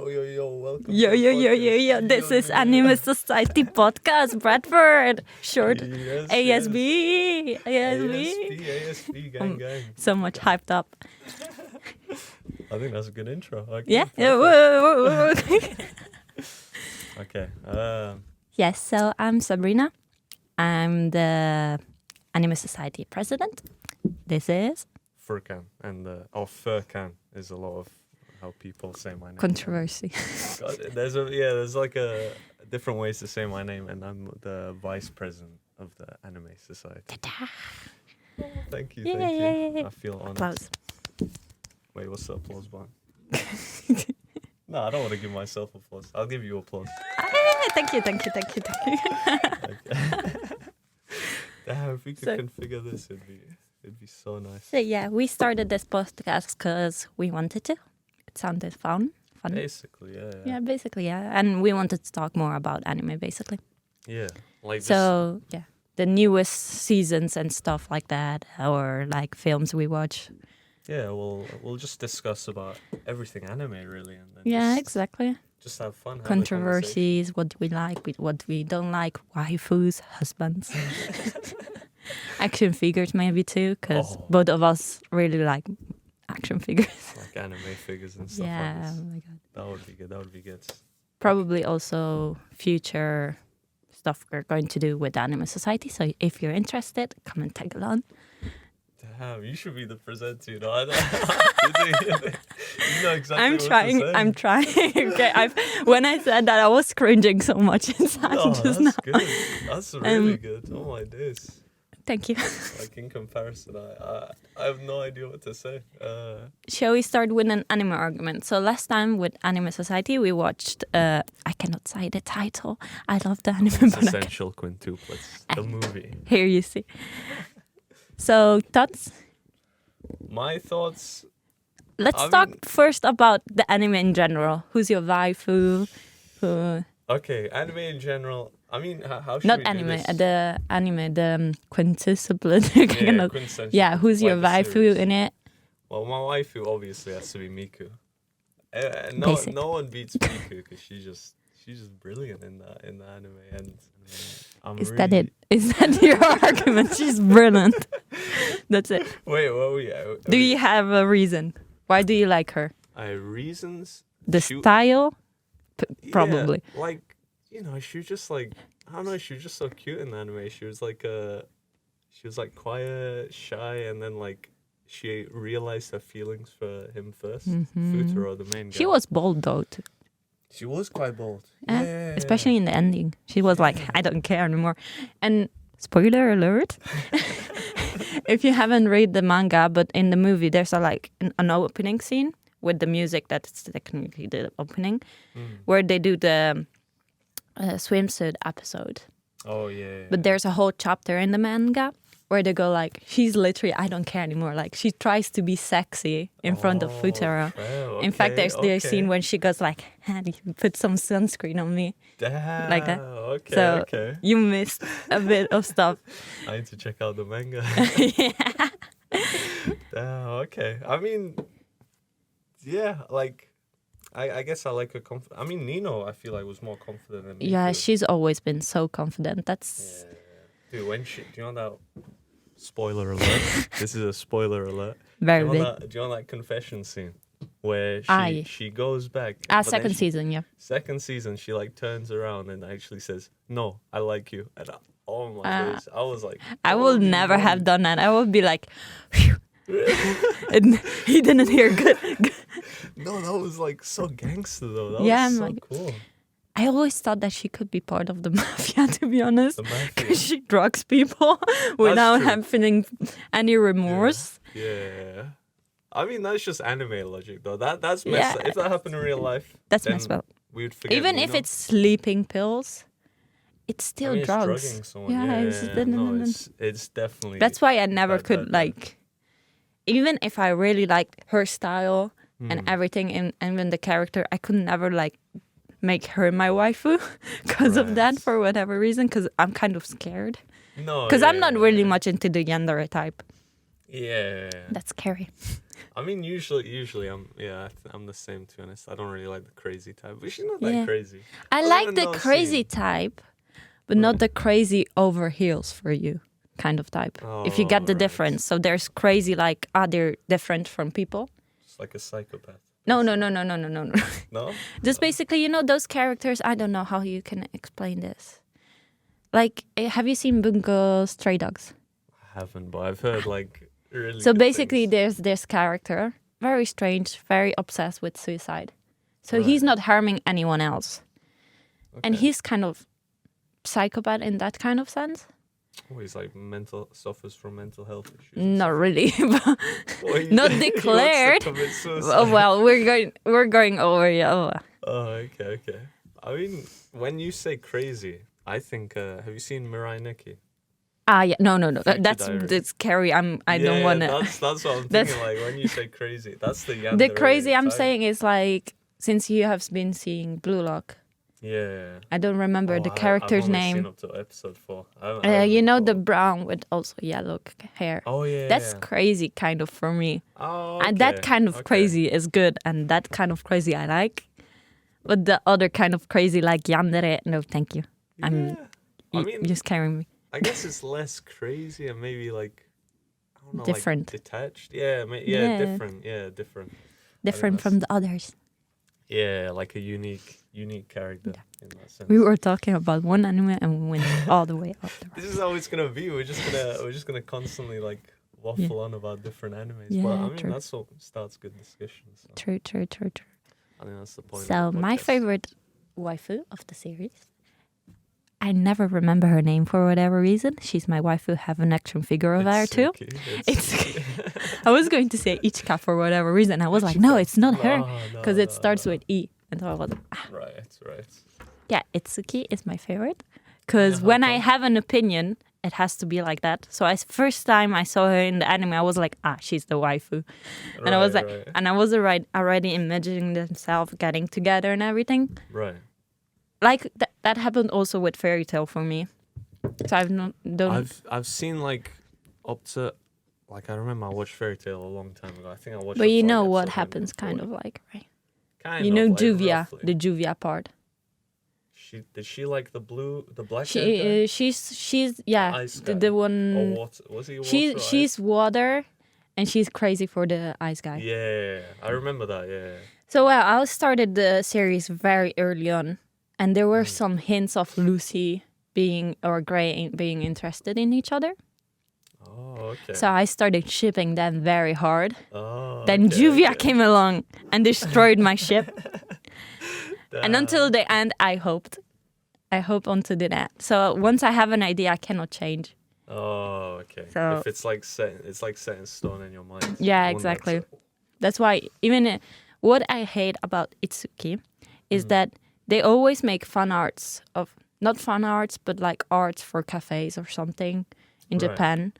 welcome. Yo. This is Anime Society Podcast, Bradford. Short Yes, ASB. ASB, gang. So much hyped up. I think that's a good intro. Okay, Yeah. perfect. Okay. Yes, so I'm Sabrina. I'm the Anime Society president. This is Fuurkan and Fuurkan is a lot of how people say my name. controversy. God, there's like a different ways to say my name, and I'm the vice president of the Anime Society. Ta-da. Thank you. Yeah. I feel honored. Applause. Wait, what's the applause button? No, I don't want to give myself applause. I'll give you applause. Thank you. Okay. Damn, if we could configure this, it'd be so nice. So yeah, we started this podcast because we wanted to. It sounded fun. Basically, yeah. Yeah, basically, yeah. And we wanted to talk more about anime, basically. Yeah, like so, yeah, the newest seasons and stuff like that, or like films we watch. Yeah, we'll just discuss about everything anime, really. And then Yeah, exactly. Just have fun. Have Controversies, what we like, what we don't like, waifus, husbands. Action figures maybe too, because both of us really like action figures. Like anime figures and stuff yeah, like this. oh my god. That would be good. Probably also future stuff we're going to do with the Anime Society. So if you're interested, come and tag along. Damn, you should be the presenter, you know. I don't, you know exactly I'm what trying. to say. I'm trying. Okay, when I said that, I was cringing so much inside just that's now. good. That's really good. Oh my days. Thank you. Like in comparison, I have no idea what to say. Shall we start with an anime argument? So last time with Anime Society, we watched. I cannot say the title. I love the anime. Quintessential Quintuplets, the movie. Here you see. So thoughts? My thoughts. Let's talk first about the anime in general. Who's your waifu? Okay, anime in general. I mean, how should Not we anime, do this? the quintessuplet. Yeah, quintessential. Yeah, who's your Like the waifu series. in it? Well, my waifu obviously has to be Miku. Basic. No one beats Miku because she's just brilliant in the anime, and I'm Is really... that it? Is that your argument? She's brilliant. That's it. Wait, what we? Do you have a reason? Why do you like her? Reasons? The style? Probably. Yeah, like, you know, she was just like, I don't know, she was just so cute in the anime. She was like quiet, shy, and then like she realized her feelings for him first. Futaro, the main guy. She was bold though. Too. She was quite bold. Especially in the ending. She was like, I don't care anymore. And spoiler alert. If you haven't read the manga, but in the movie there's an opening scene with the music that's technically the opening, where they do the swimsuit episode. Oh yeah. But there's a whole chapter in the manga where they go like, she's literally, I don't care anymore. Like she tries to be sexy in front of Futaro. Okay, In fact, there's the scene when she goes like, "Honey, put some sunscreen on me." Damn, like that. Okay, so okay. You missed a bit of stuff. I need to check out the manga. Yeah. Damn, okay. I mean, yeah, like, I guess I like her I mean, Nino, I feel like, was more confident than me. Yeah, she's always been so confident. That's... Yeah. Dude, when do you know that... Spoiler alert. This is a spoiler alert. Very big. Do you know that confession scene? Where she goes back. Second season, yeah. Second season, she like turns around and actually says, "No, I like you." And oh my days, I was like, I will never have done that. I would be like, phew. And he didn't hear good. No, that was like so gangster though. That was so cool. I always thought that she could be part of the mafia, to be honest. The mafia. Because she drugs people without having any remorse. Yeah. I mean, that's just anime logic, though. That's messed up. If that happened in real life, that's messed up. We would forget. Even if it's sleeping pills, it's still drugs. It's drugging someone. It's definitely. That's why I never could like. Even if I really liked her style and everything, and even the character, I could never like make her my waifu because of that, for whatever reason, because I'm kind of scared. No. Because I'm not really much into the gender type. Yeah. That's scary. I mean, usually I'm the same, to be honest. I don't really like the crazy type, but she's not that crazy. I Other like than the those crazy scenes. type, but not the crazy over heels for you kind of type. If you get the right. difference. So there's crazy like, they're different from people. It's like a psychopath. No. No? Just basically, you know, those characters, I don't know how you can explain this. Like, have you seen Bungo Stray Dogs? I haven't, but I've heard like really. So good basically, things. there's this character, very strange, very obsessed with suicide. So Right. he's not harming anyone else. And Okay. he's kind of psychopath in that kind of sense. Oh, he's like suffers from mental health issues. and Not stuff. really, but Well, not he wants to declared. commit suicide. Oh, well, we're going over. Yeah. Oh, okay. I mean, when you say crazy, I think. Have you seen Mirai Nikki? Yeah. No. Future That's Diary. scary. I don't want to. That's what I'm That's- thinking. Like when you say crazy, that's the yandere The crazy I'm type. saying is like, since you have been seeing Blue Lock, Yeah. I don't remember the character's I've only name. seen up to episode 4. I haven't You know, caught the up. brown with also yellow hair. Oh yeah. That's crazy, kind of, for me. Oh, And that okay, kind of okay. crazy is good, and that kind of crazy I like. But the other kind of crazy, like yandere, no, thank you. Yeah. I mean, You're scaring me. I guess it's less crazy and maybe like I don't know, Different. like detached. Yeah, Yeah. different. Yeah, different. Different from the others. Yeah, like a unique character in that sense. We were talking about one anime and we went all the way up the This right. is how it's gonna be. We're just gonna constantly like waffle on about different animes. Yeah, But I mean true. that's what starts good discussions. So True. I think that's the point. So of the my podcast. favorite waifu of the series, I never remember her name for whatever reason. She's my waifu. Have an action figure of her too. Itsuki. It's. I was going to say Ichika for whatever reason. I was like, no, it's not her, No, because it starts no. with E. And so I was, Right. yeah, Itsuki is my favorite. Because Yeah, when how I come? have an opinion, it has to be like that. So first time I saw her in the anime, I was like, she's the waifu. And I was like, right. and I was already imagining themselves getting together and everything. Right. Like that happened also with Fairy Tail for me. So I've seen like up to like I remember I watched Fairy Tail a long time ago. I think I watched. but up you to, like, know what episode happens, maybe kind 40. of like, right? Kind You of, know like, Juvia, roughly. the Juvia part. Did she like the black She's Ice guy. the or one. water? Was he water? She's water, and she's crazy for the ice guy. Yeah, I remember that. Yeah. So I started the series very early on, and there were some hints of Lucy or Gray being interested in each other. Oh, okay. So I started shipping them very hard. Oh, Then okay, Juvia okay. came along and destroyed my ship. And Damn. until the end, I hope until the end. So once I have an idea, I cannot change. Oh, okay. So- if it's like set in stone in your mind. Yeah, one exactly. that's- That's why even what I hate about Itsuki is that they always make not fun arts, but like arts for cafes or something in Right. Japan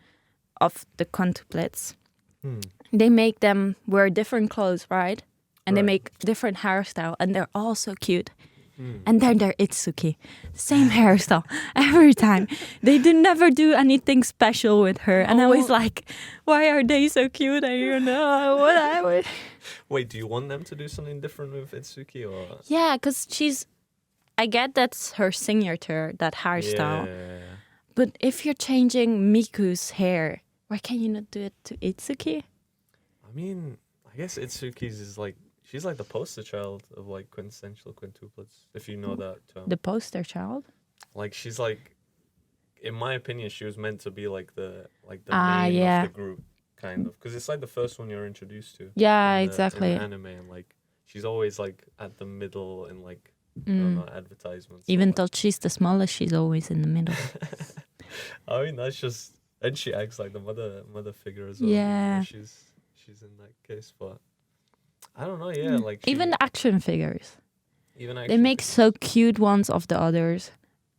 of the quintuplets. Hmm. They make them wear different clothes, right? And they Right. make different hairstyle, and they're all so cute. Hmm. And then they're Itsuki, same hairstyle every time. They did never do anything special with her, and I was like, "Why are they so cute?" I don't know what I would. Wait, do you want them to do something different with Itsuki or? Yeah, because I get that's her signature, that hairstyle. Yeah. But if you're changing Miku's hair, why can you not do it to Itsuki? I mean, I guess Itsuki's is like she's like the poster child of like quintessential quintuplets, if you know that term. The poster child. Like she's like, in my opinion, she was meant to be like the main Yeah. of the group, kind of, because it's like the first one you're introduced to. Yeah, in the exactly. anime, and like she's always like at the middle in like I Mm. don't know, advertisements. Even or, though she's the smallest, she's always in the middle. I mean, that's just, and she acts like the mother figure as well. Yeah. She's in that case, but I don't know. Yeah, like Even the action figures. even They action make so cute ones of the others.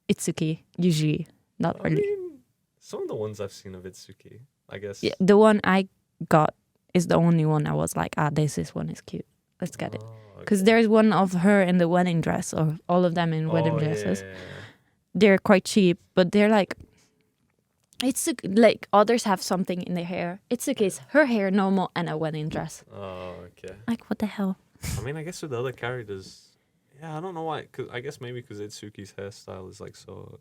Itsuki, usually. Not I really. mean, some of the ones I've seen of Itsuki, I guess. Yeah, the one I got is the only one I was like, this one is cute. Let's get it. Oh, Because okay. there's one of her in the wedding dress, or all of them in wedding Oh, dresses. yeah. They're quite cheap, but they're like, like others have something in their hair. Itsuki's her hair normal and a wedding dress. Oh, okay. Like what the hell? I mean, I guess with the other characters, yeah, I don't know why. Cause I guess maybe because Itsuki's hairstyle is like so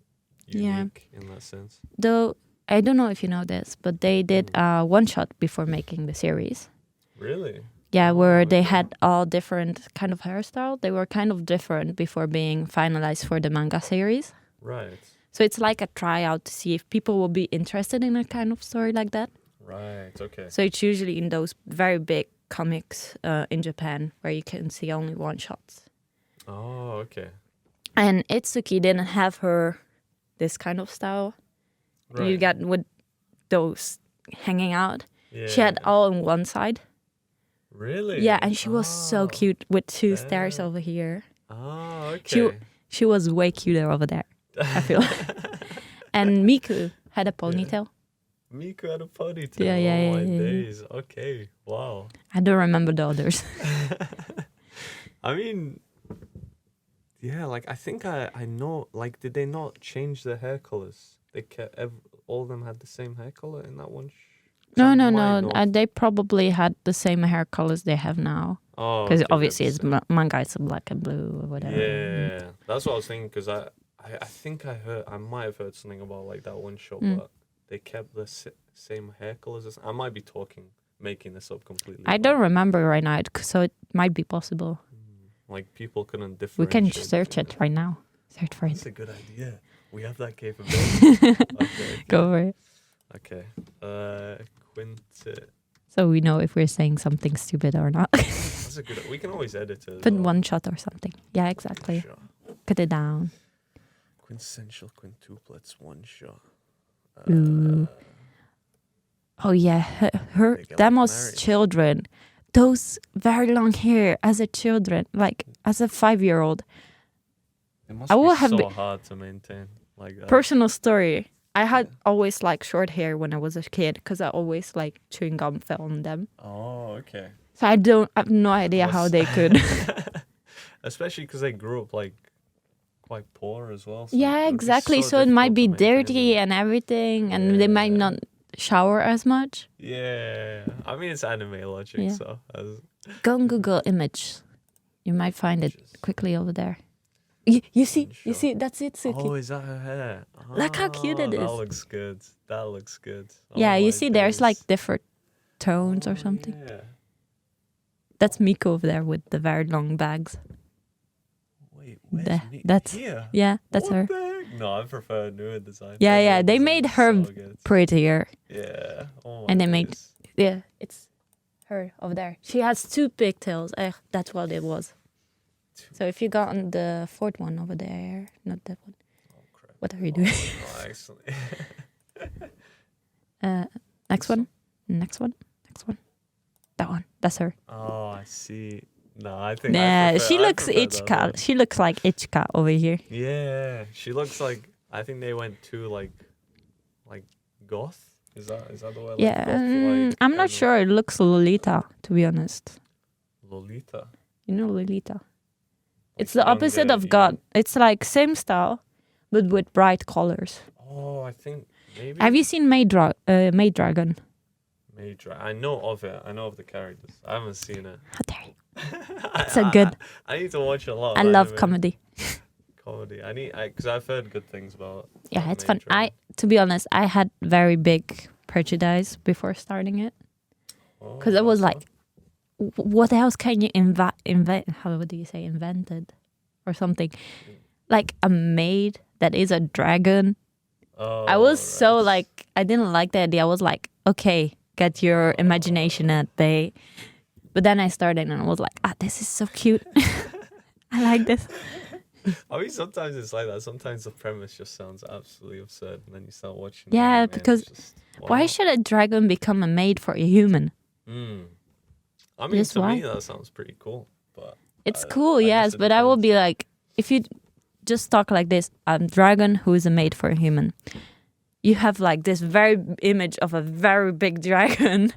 unique in that sense. Though I don't know if you know this, but they did one shot before making the series. Really? Yeah, where Oh, they okay. had all different kind of hairstyle. They were kind of different before being finalized for the manga series. Right. So it's like a tryout to see if people will be interested in a kind of story like that. Right. Okay. So it's usually in those very big comics in Japan where you can see only one shots. Oh, okay. And Itsuki didn't have this kind of style. Right. You got with those hanging out. Yeah. She had all on one side. Really? Yeah, and she was so Oh, cute with two stairs damn. over here. Oh, okay. She was way cuter over there, I feel. And Miku had a ponytail. Miku had a ponytail. Yeah, yeah, Oh yeah, my yeah, yeah. days. Okay. Wow. I don't remember the others. I mean, yeah, like I think I know. Like, did they not change the hair colors? They kept all of them had the same hair color in that one. No. They probably had the same hair colors they have now. Oh, Because okay, obviously that's- it's manga, it's black and blue or whatever. Yeah, that's what I was thinking. Because I think I might have heard something about like that one shot, but they kept the same hair colors. I might be making this up completely. I don't remember right now, so it might be possible. Like people couldn't We differentiate. can search it right now. Search for That's it. a good idea. We have that capability. Okay. Go for it. Okay. So we know if we're saying something stupid or not. That's a good. We can always edit it. as Put well. one shot or something. Yeah, exactly. Sure. Cut it down. Quintessential Quintuplets one shot. Ooh. Oh yeah, her They get, like, Demo's married. children, those very long hair as a children, like as a 5-year-old. It must I be will have so been- hard to maintain like that. Personal story. I had always like short hair when I was a kid because I always like chewing gum fell on them. Oh, okay. So I have no idea how they could. Especially because they grew up like quite poor as well. So Yeah, it would be exactly. So it might difficult be to maintain dirty them. and everything, and they might Yeah. not shower as much. Yeah, I mean it's anime logic, Yeah. so Go and Google image. You might find it Images. quickly over there. You see, that's it, Suki. Oh, is that her hair? Look how cute it That is. looks good. That looks good. Yeah, Oh you my see, there's days. like different tones or something. Yeah. That's Miko over there with the very long bags. Wait, where's me? That's Here. yeah, that's What her. the heck? No, I prefer newer design. Yeah, Their yeah, newer they design made is her so good. prettier. Yeah. Oh And my they made- days. Yeah, it's her over there. She has 2 pigtails. That's what it was. So if you got on the 4th one over there, not that one. Oh crap. What are you doing? Oh, excellent. Next one. Next one. Next one. That one. That's her. Oh, I see. No, I think. I Yeah, prefer- she I looks prefer that Ichika. one. She looks like Ichika over here. Yeah, she looks like. I think they went too like goth. Is that the way? Like, Yeah, goth-like I'm kind not of sure. It looks Lolita, to be honest. Lolita. You know Lolita? It's Like the opposite younger, of God. It's like same style, but with bright colors. Oh, I think maybe. Have you seen Maid Dragon? Major. I know of it. I know of the characters. I haven't seen it. How dare you? It's a good. I need to watch a lot. I of love anime. comedy. Comedy. Because I've heard good things about. Yeah, it's fun. Major. To be honest, I had very big prejudice before starting it Oh, because I was that's like, what else can you invent? How do you say invented or something? Like a maid that is a dragon. Oh, I was so right. like, I didn't like the idea. I was like, okay, get your imagination at bay. But then I started and I was like, this is so cute. I like this. I mean, sometimes it's like that. Sometimes the premise just sounds absolutely absurd, and then you start watching. Yeah, anime and because it's just, Why wow. should a dragon become a maid for a human? I mean, Just to why? me that sounds pretty cool, but It's I cool, guess yes, it but I will depends. be like, if you just talk like this, a dragon who is a maid for a human, you have like this very image of a very big dragon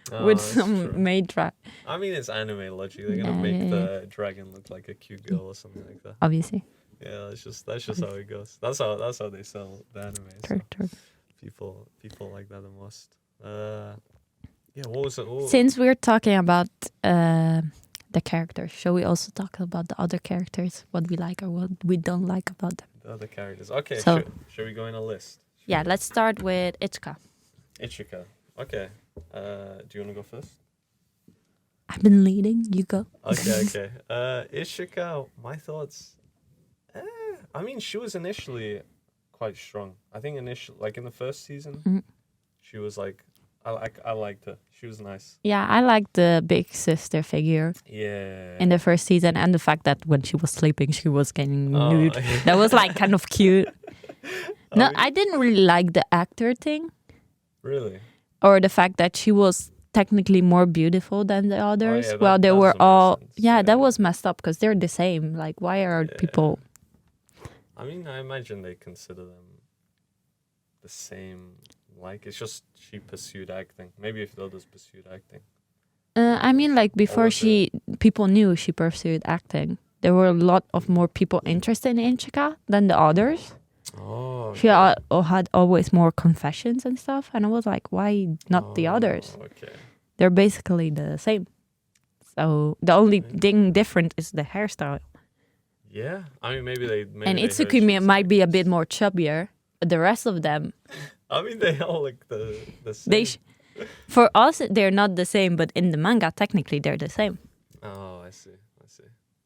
Oh, with that's some true. maid dragon, I mean, it's anime logic. They're gonna Yeah, make yeah, the dragon look like a cute girl or something like that. obviously. Yeah, that's just how it goes. That's how they sell the anime. True, true. people like that the most. Yeah, what was it? Since we're talking about the characters, shall we also talk about the other characters? What we like or what we don't like about them? The other characters. Okay, So- should we go in a list? Yeah, let's start with Ichika. Ichika. Okay. Do you want to go first? I've been leading. You go. Okay. Ichika, my thoughts. I mean, she was initially quite strong. I think initially, like in the first season, she was like, I liked her. She was nice. Yeah, I like the big sister figure Yeah. in the first season, and the fact that when she was sleeping, she was getting Oh, nude. yeah. That was like kind of cute. No, mean- I didn't really like the actor thing, Really? or the fact that she was technically more beautiful than the others. yeah, well, they that were doesn't make all. sense. Yeah, Yeah. that was messed up because they're the same. Like, why are Yeah. people? I mean, I imagine they consider them the same. Like, it's just she pursued acting. Maybe if the others pursued acting. I mean, like before was people knew she pursued acting. There were a lot of more people interested in Ichika than the others. Oh. She had always more confessions and stuff, and I was like, why not the others? Okay. They're basically the same. So the only thing different is the hairstyle. Yeah. I mean, maybe they. And they heard Itsuki she was might be a actress. bit more chubbier, but the rest of them, I mean, they all look the same. they for us they're not the same, but in the manga technically they're the same. Oh, I see.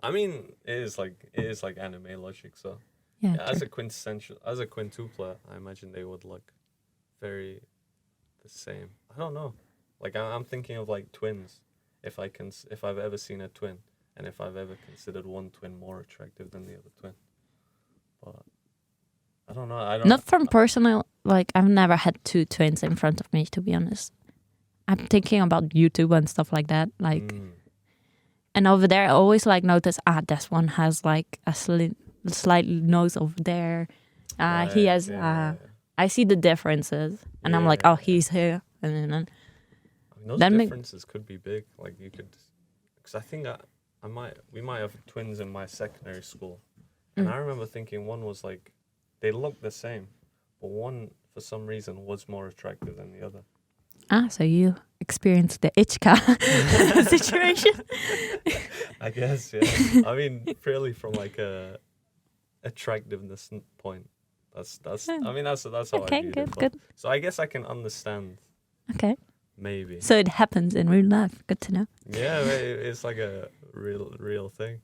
I mean, it is like anime logic. So Yeah. yeah, as true. a quintuplet, I imagine they would look very the same. I don't know. Like I'm thinking of like twins. If I've ever seen a twin, and if I've ever considered one twin more attractive than the other twin, but I don't know. I don't. Not from personal, like I've never had two twins in front of me, to be honest. I'm thinking about YouTube and stuff like that. Like, and over there, I always like notice, this one has like a slight nose over there. He has, I see the differences, and I'm like, Yeah. oh, he's here. And then I mean, those that make- differences could be big. Like you could, because I think we might have twins in my secondary school, and I remember thinking one was like, they looked the same, but one for some reason was more attractive than the other. so you experienced the Ichika situation. I guess, yeah. I mean, purely from like a attractiveness point. That's. I mean, that's how I Okay, viewed good, it. good. So I guess I can understand. Okay, Maybe. so it happens in real life. Good to know. Yeah, it's like a real thing,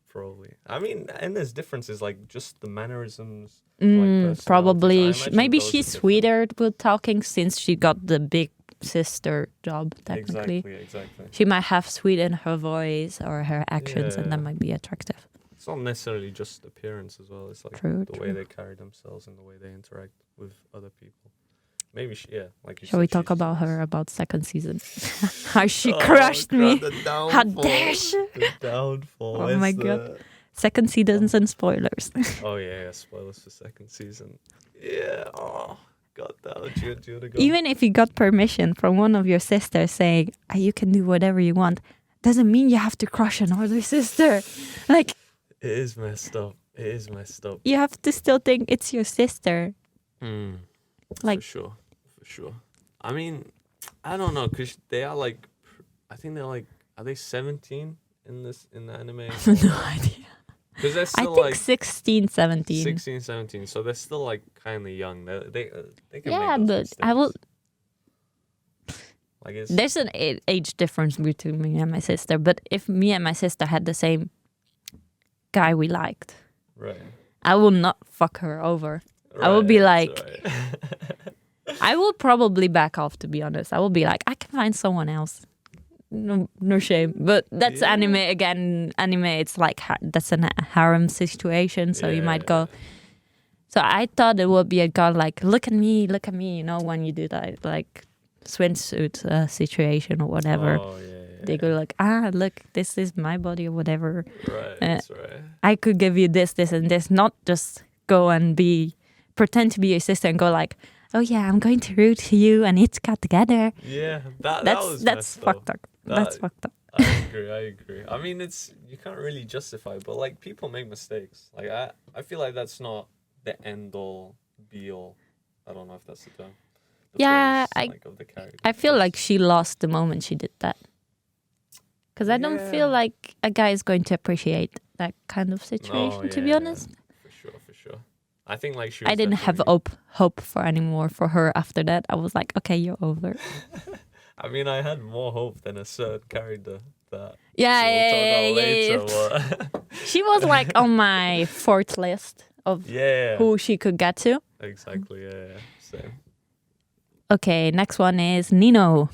probably. I mean, and there's differences like just the mannerisms. personalities. Probably, I imagine maybe those she's are different. sweeter with talking since she got the big sister job. Technically, Exactly. she might have sweet in her voice or her actions, and that Yeah. might be attractive. It's not necessarily just appearance as well. It's like True, the way they carry themselves and the way they interact with other people. Maybe like you Shall said, we talk she's about nice. her about second season? How she Oh, crushed God, me. the How downfall. dare she? The downfall. Oh Where's my the- God. Second seasons and spoilers. Oh yeah, spoilers for second season. Yeah. Oh God, that. Do you want to go? Even if you got permission from one of your sisters saying you can do whatever you want, doesn't mean you have to crush another sister. Like, It is messed up. you have to still think it's your sister. Like- for sure. I mean, I don't know, cause they are like, I think they're like, are they 17 in the anime? No idea. Because they're I still think like 16, 17. 16, 17, so they're still like kind of young. They can Yeah, make those but mistakes. I will. Like it's There's an age difference between me and my sister. But if me and my sister had the same guy we liked, right. I will not fuck her over. I will be Right, like- right. I will probably back off, to be honest. I will be like, I can find someone else. No shame. But that's Yeah. anime again. Anime, it's like that's a harem situation. So you might go. So I thought it would be a god like, look at me. You know, when you do that like swimsuit situation or whatever. Oh yeah. They go like, look, this is my body or whatever. Right. That's right. I could give you this, and this. Not just go and pretend to be your sister and go like, oh yeah, I'm going to root for you and it's got together. Yeah. That was That's messed fucked up. That's That- fucked up. I agree. I mean, you can't really justify, but like people make mistakes. Like I feel like that's not the end all be all. I don't know if that's the term. Yeah, face, like, of the character. I feel like she lost the moment she did that. Because I don't feel like a guy is going to appreciate that kind of situation, to be honest. For sure. I think like she was I didn't have hope for anymore for her after that. I was like, okay, you're over. I mean, I had more hope than a certain character that Yeah, we'll talk about yeah. later. But She was like on my fourth list of who she could get to. Exactly, yeah. Same. Okay, next one is Nino.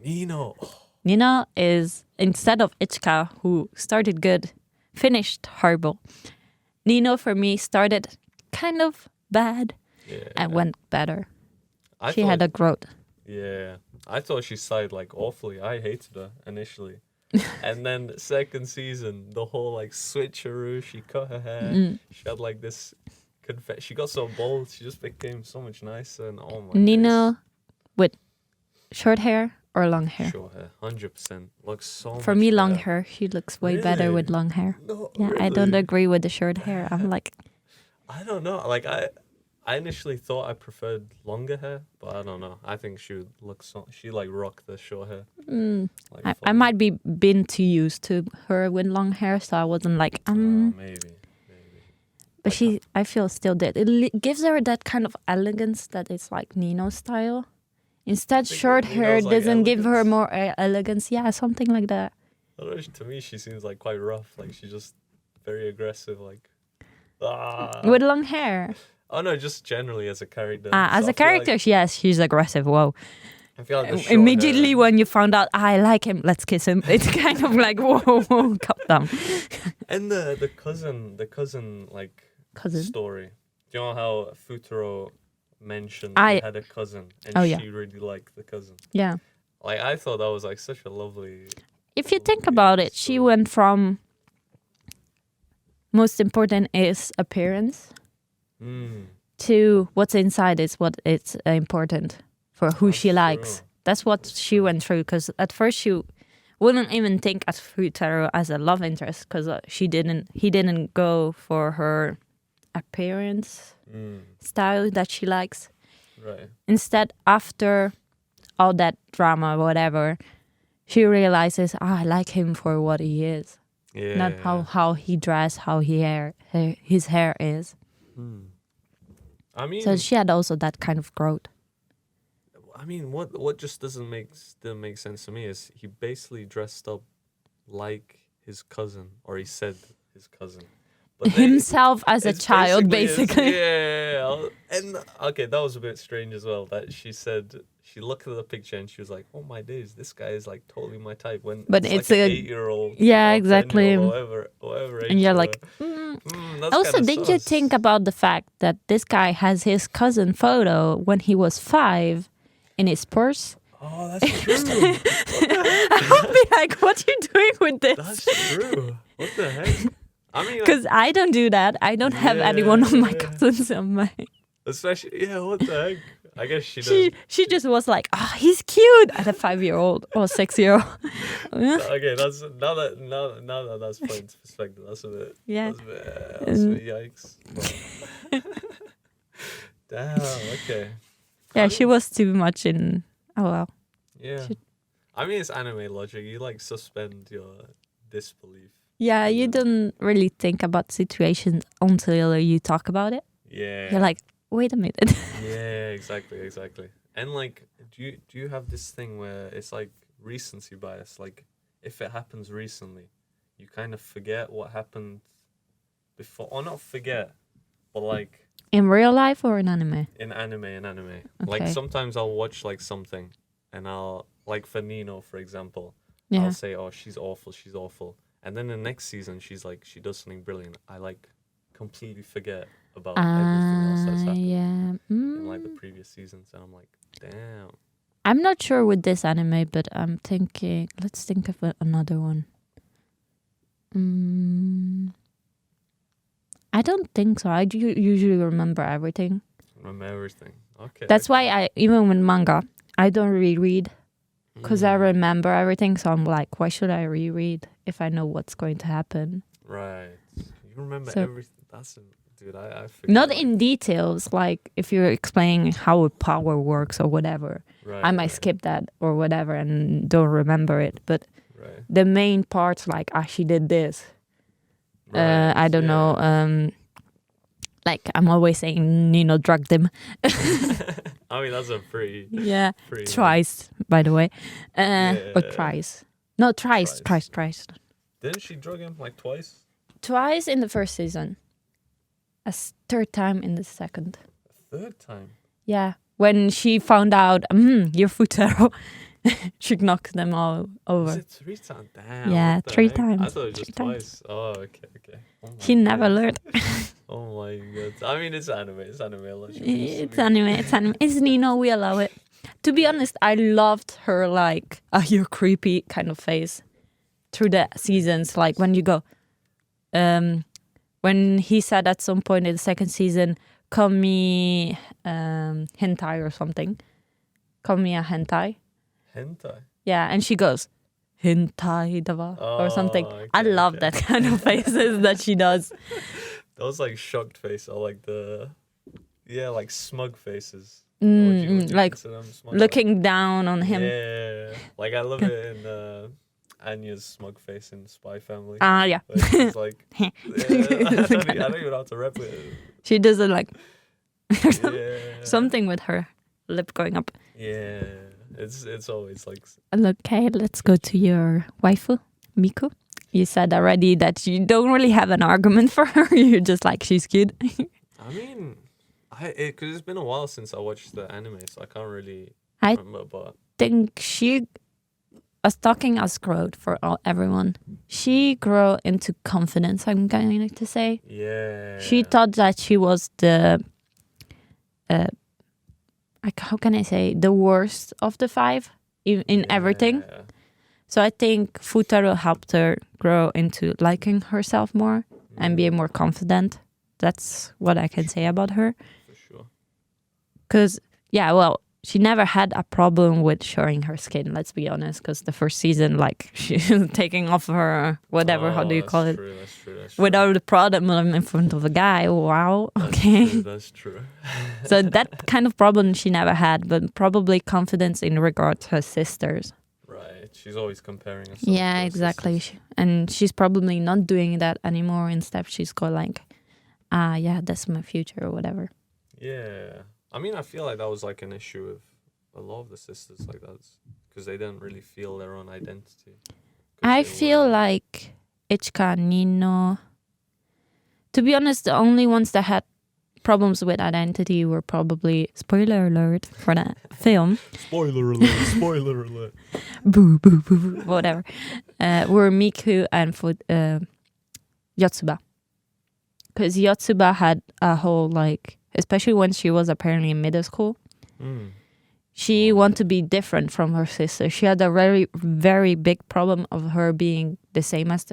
Nino is, instead of Ichika, who started good, finished horrible. Nino, for me, started kind of bad and went better. She had a growth. Yeah. I thought she started like awfully. I hated her initially. And then second season, the whole like switcheroo, she cut her hair. She had like this she got so bold. She just became so much nicer. And oh my Nino days. with short hair or long hair? Short hair, 100%. Looks so much For me, long better. hair. She looks way better with long hair. No, yeah, really? I don't agree with the short hair. I'm like... I don't know. Like, I initially thought I preferred longer hair, but I don't know. I think she would look she like rock the short hair. Like I might be been too used to her with long hair, so I wasn't like maybe. But like I feel still did. It gives her that kind of elegance that is like Nino style. Instead, short hair doesn't give her more elegance. Yeah, something like that. I don't know, to me, she seems like quite rough. Like she's just very aggressive. Like with long hair. Oh no, just generally as a character. As a character, like, yes, she's aggressive. Whoa. I feel like immediately when you found out I like him, let's kiss him. It's kind of like whoa, calm down. And the cousin like story. Do you know how Futuro mentioned he had a cousin and she really liked the cousin? Yeah. Like I thought that was like such a lovely. If you think about it, she went from most important is appearance to what's inside is what it's important for who she likes. That's what she went through, because at first she wouldn't even think of Futaro as a love interest, because he didn't go for her appearance style that she likes. Right. Instead, after all that drama, whatever, she realizes, I like him for what he is. Yeah. Not how he dress, how his hair is. I mean, so she had also that kind of growth. I mean, what just still make sense to me is he basically dressed up like his cousin, or he said his cousin. But himself as a child, basically. Yeah. And okay, that was a bit strange as well. That she said she looked at the picture and she was like, "Oh my days, this guy is like totally my type." But it's like an 8-year-old. Yeah, exactly. Whatever and you're like. Also, did you think about the fact that this guy has his cousin photo when he was 5 in his purse? Oh, that's true. I'll be like, what are you doing with this? That's true. What the heck? I mean, because I don't do that. I don't have anyone of my cousins on my. Especially, what the heck? I guess she does. She just was like, he's cute at a 5-year-old or 6-year-old. Okay, that's now that that's put into perspective. That's a bit. Yeah. That's a bit yikes. Damn. Okay. Yeah, she was too much in. Oh well. Yeah. I mean, it's anime logic. You like suspend your disbelief. Yeah, you don't really think about situations until you talk about it. Yeah. You're like, wait a minute. Yeah, exactly. And like, do you have this thing where it's like recency bias? Like, if it happens recently, you kind of forget what happened before, or not forget, but like. In real life or in anime? In anime. Okay. Like sometimes I'll watch like something, and I'll like for Nino, for example, I'll say, "Oh, she's awful." And then the next season, she does something brilliant. I like completely forget about everything else that's happened in like the previous seasons, and I'm like, damn. I'm not sure with this anime, but I'm thinking. Let's think of another one. I don't think so. I usually remember everything. Remember everything. Okay. That's why even with manga, I don't reread. Because I remember everything, so I'm like, why should I reread if I know what's going to happen? Right. You remember everything. dude, I forget. Not in details, like if you're explaining how a power works or whatever. Right, I might skip that or whatever and don't remember it. But the main parts, like, she did this. I don't know. Like, I'm always saying Nino drugged him. I mean, that's a pretty... Yeah, pretty twice, by the way. Or twice. No, twice. Didn't she drug him like twice? Twice in the first season. A third time in the second. A third time? Yeah. When she found out, you're Futaro, she knocked them all over. Was it 3 times? Damn. Yeah, 3 heck? times. I thought it was just twice. Oh, okay. Oh she never learned. Oh my god. I mean, it's anime. It's anime. It's anime. It's Nino, we allow it. To be honest, I loved her, like, you're creepy kind of face through the seasons. Like, when you go, when he said at some point in the second season, call me hentai or something. Call me a hentai. Hentai? Yeah, and she goes, hentai dava or something. Okay, I love that kind of faces that she does. Those like shocked face or like like smug faces. Like smug, looking down on him. Yeah, like I love it in Anya's smug face in Spy Family. Yeah. It's like, I don't even know how to rep it. She does it like Yeah. something with her lip going up. Yeah, it's always like... Okay, let's go to your waifu, Miku. You said already that you don't really have an argument for her. You're just like, she's cute. I mean, because it's been a while since I watched the anime, so I can't really remember. But I think she was talking as growth for everyone. She grew into confidence, I'm going to say. Yeah. She thought that she was the... how can I say, the worst of the 5 in everything. So I think Futaro helped her grow into liking herself more and being more confident. That's what I can say about her. For sure. Because, she never had a problem with showing her skin, let's be honest. Because the first season, like, she was taking off her whatever, how do you call it? That's true. Without the problem in front of a guy. Wow, okay. That's true. So that kind of problem she never had, but probably confidence in regard to her sisters. Right. She's always comparing herself. Yeah, exactly. And she's probably not doing that anymore. Instead, she's got like, that's my future or whatever. Yeah. I mean, I feel like that was like an issue with a lot of the sisters like that because they didn't really feel their own identity. I feel like Ichika, Nino, to be honest, the only ones that had problems with identity were probably, spoiler alert for that film. Spoiler alert. Boo, boo, boo, boo, whatever. Were Miku and Yotsuba. Because Yotsuba had a whole, like, especially when she was apparently in middle school, she wanted to be different from her sister. She had a very, very big problem of her being the same as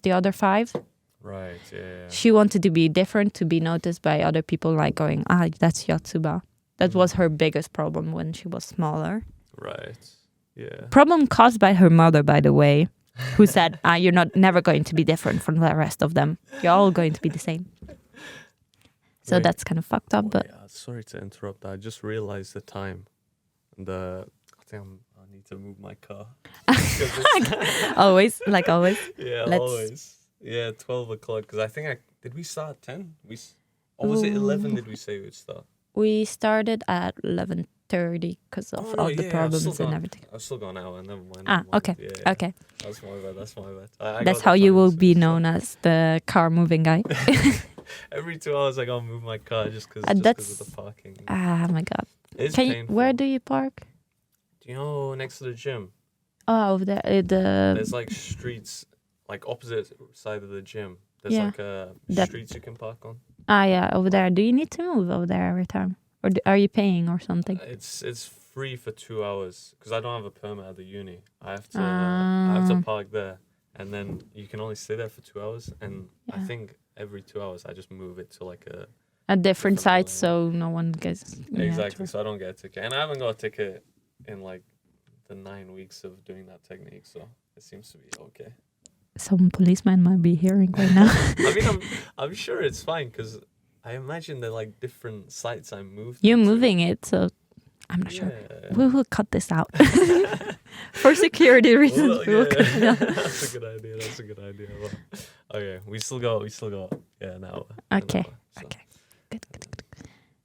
the other 5. Right, yeah. She wanted to be different, to be noticed by other people, like going, that's Yotsuba. That was her biggest problem when she was smaller. Right, yeah. Problem caused by her mother, by the way, who said, you're never going to be different from the rest of them. You're all going to be the same. So that's kind of fucked up, but... Yeah, sorry to interrupt. I just realized the time. I think I need to move my car. Always, like always. Yeah, always. Yeah, 12 o'clock. Because I think did we start at 10? Or was it 11 did we say we'd start? We started at 11:30 because of all the problems and everything. I've still got an hour. Never mind. Okay. Yeah. Okay. That's my bad. That's how you will be known as the car moving guy. Every 2 hours I gotta move my car just because of the parking. My god. It's painful. Where do you park? Do you know next to the gym? Oh, over there. There's like streets, like opposite side of the gym. There's like streets you can park on. Yeah, over there. Do you need to move over there every time? Or are you paying or something? It's free for 2 hours because I don't have a permit at the uni. I have to park there, and then you can only stay there for 2 hours. And I think every 2 hours I just move it to like a different site, so no one gets... Exactly, so I don't get a ticket. And I haven't got a ticket in like the 9 weeks of doing that technique, so it seems to be okay. Some policeman might be hearing right now. I mean, I'm sure it's fine, because I imagine they're like different sites I moved. You're into. moving it, so I'm not sure. Yeah. We will cut this out for security reasons. Well, We will cut it out. That's a good idea. That's a good idea. Well, okay, we still got an hour. Okay. An hour, so. Okay. Good.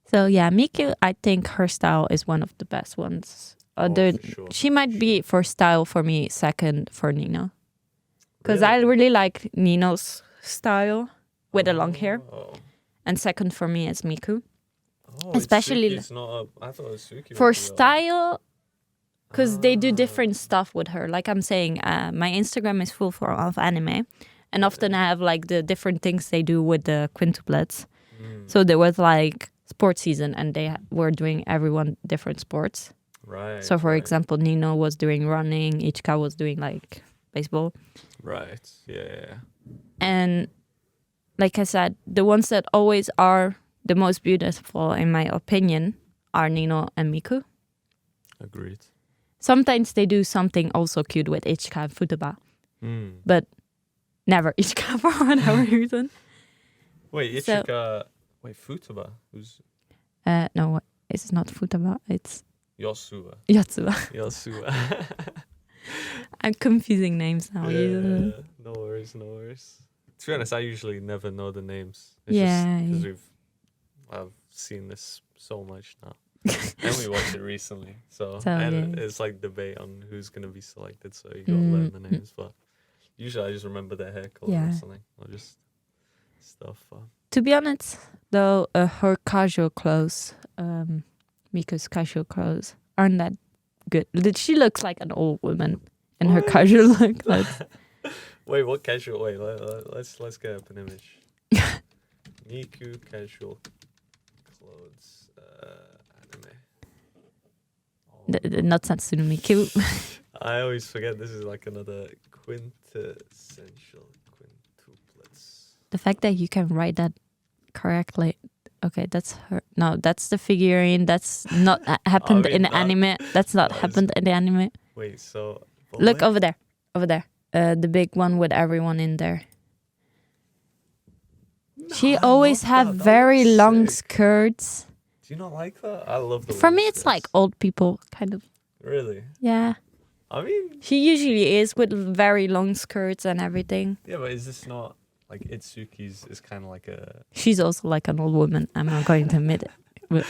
So yeah, Miku, I think her style is one of the best ones. For sure. She might be for style for me second for Nino. Because I Really? really like Nino's style with the long hair. Oh. And second for me is Miku. Oh, Especially it's not a, I thought it was Suki. for would be style, because they do Ah. different stuff with her. Like I'm saying, my Instagram is full of anime. And often I have like the different things they do with the quintuplets. So there was like sports season and they were doing everyone different sports. Right. So for right. example, Nino was doing running, Ichika was doing like baseball. Right. Yeah. And like I said, the ones that always are the most beautiful in my opinion are Nino and Miku. Agreed. Sometimes they do something also cute with Ichika and Futaba, but never Ichika for whatever reason. Wait, So- Ichika. Wait, Futaba. Who's No, it's not Futaba, it's Yosua? Yatsuba. Yosua. I'm confusing names now. Yeah. No worries. To be honest, I usually never know the names. It's Yeah, just because I've seen this so much now. And we watched it recently. So and yeah. it's like debate on who's gonna be selected, so you gotta learn the names. But usually I just remember their hair color Yeah. or something. Or just stuff. To be honest, though, her casual clothes, Miku's casual clothes, aren't that good. She looks like an old woman in her What? casual clothes. Wait, what casual? Wait, let's get up an image. Miku casual clothes anime. Not Satsunu Miku. I always forget this is like another quintessential quintuplets. The fact that you can write that correctly. Okay, that's her. No, that's the figurine. That's not happened in the anime. That's not happened in the anime. Wait, so Look over there. Over there. The big one with everyone in there. She I always love have that. That very looks long sick. skirts. Do you not like that? I love the For long me, it's like skirts. old people, kind of. Really? Yeah. I mean, She usually is with very long skirts and everything. yeah, but is this not like Itsuki's is kind of like a... She's also like an old woman. I'm not going to admit it. But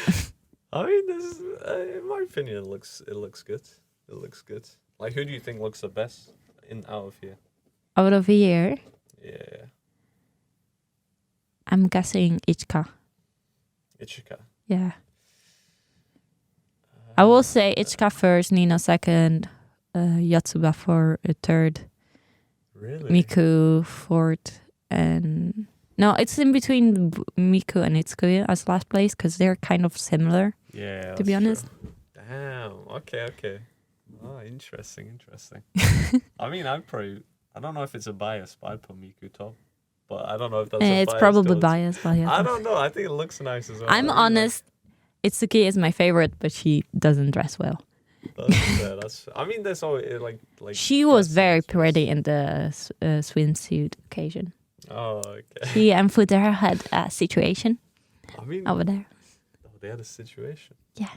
I mean, this is, in my opinion, it looks good. It looks good. Like, who do you think looks the best out of here? out of here, Yeah, I'm guessing Ichika. Ichika. Yeah. I will say Ichika first, Nino second, Yatsuba for a third, Really? Miku fourth, and no, it's in between Miku and Itsuki as last place because they're kind of similar. Yeah. To be that's honest. true. Damn. Okay. Oh, interesting. I mean, I don't know if it's a bias, but I'd put Miku top. But I don't know if that's a It's bias. probably go-to. biased. I don't know. I think it looks nice as well. I'm I mean, honest. Itsuki is my favorite, but she doesn't dress well. That's. I mean, there's always like. She was dress very sense. pretty in the swimsuit occasion. Oh, okay. She and Futera had a situation I mean, over there. they had a situation. Yeah.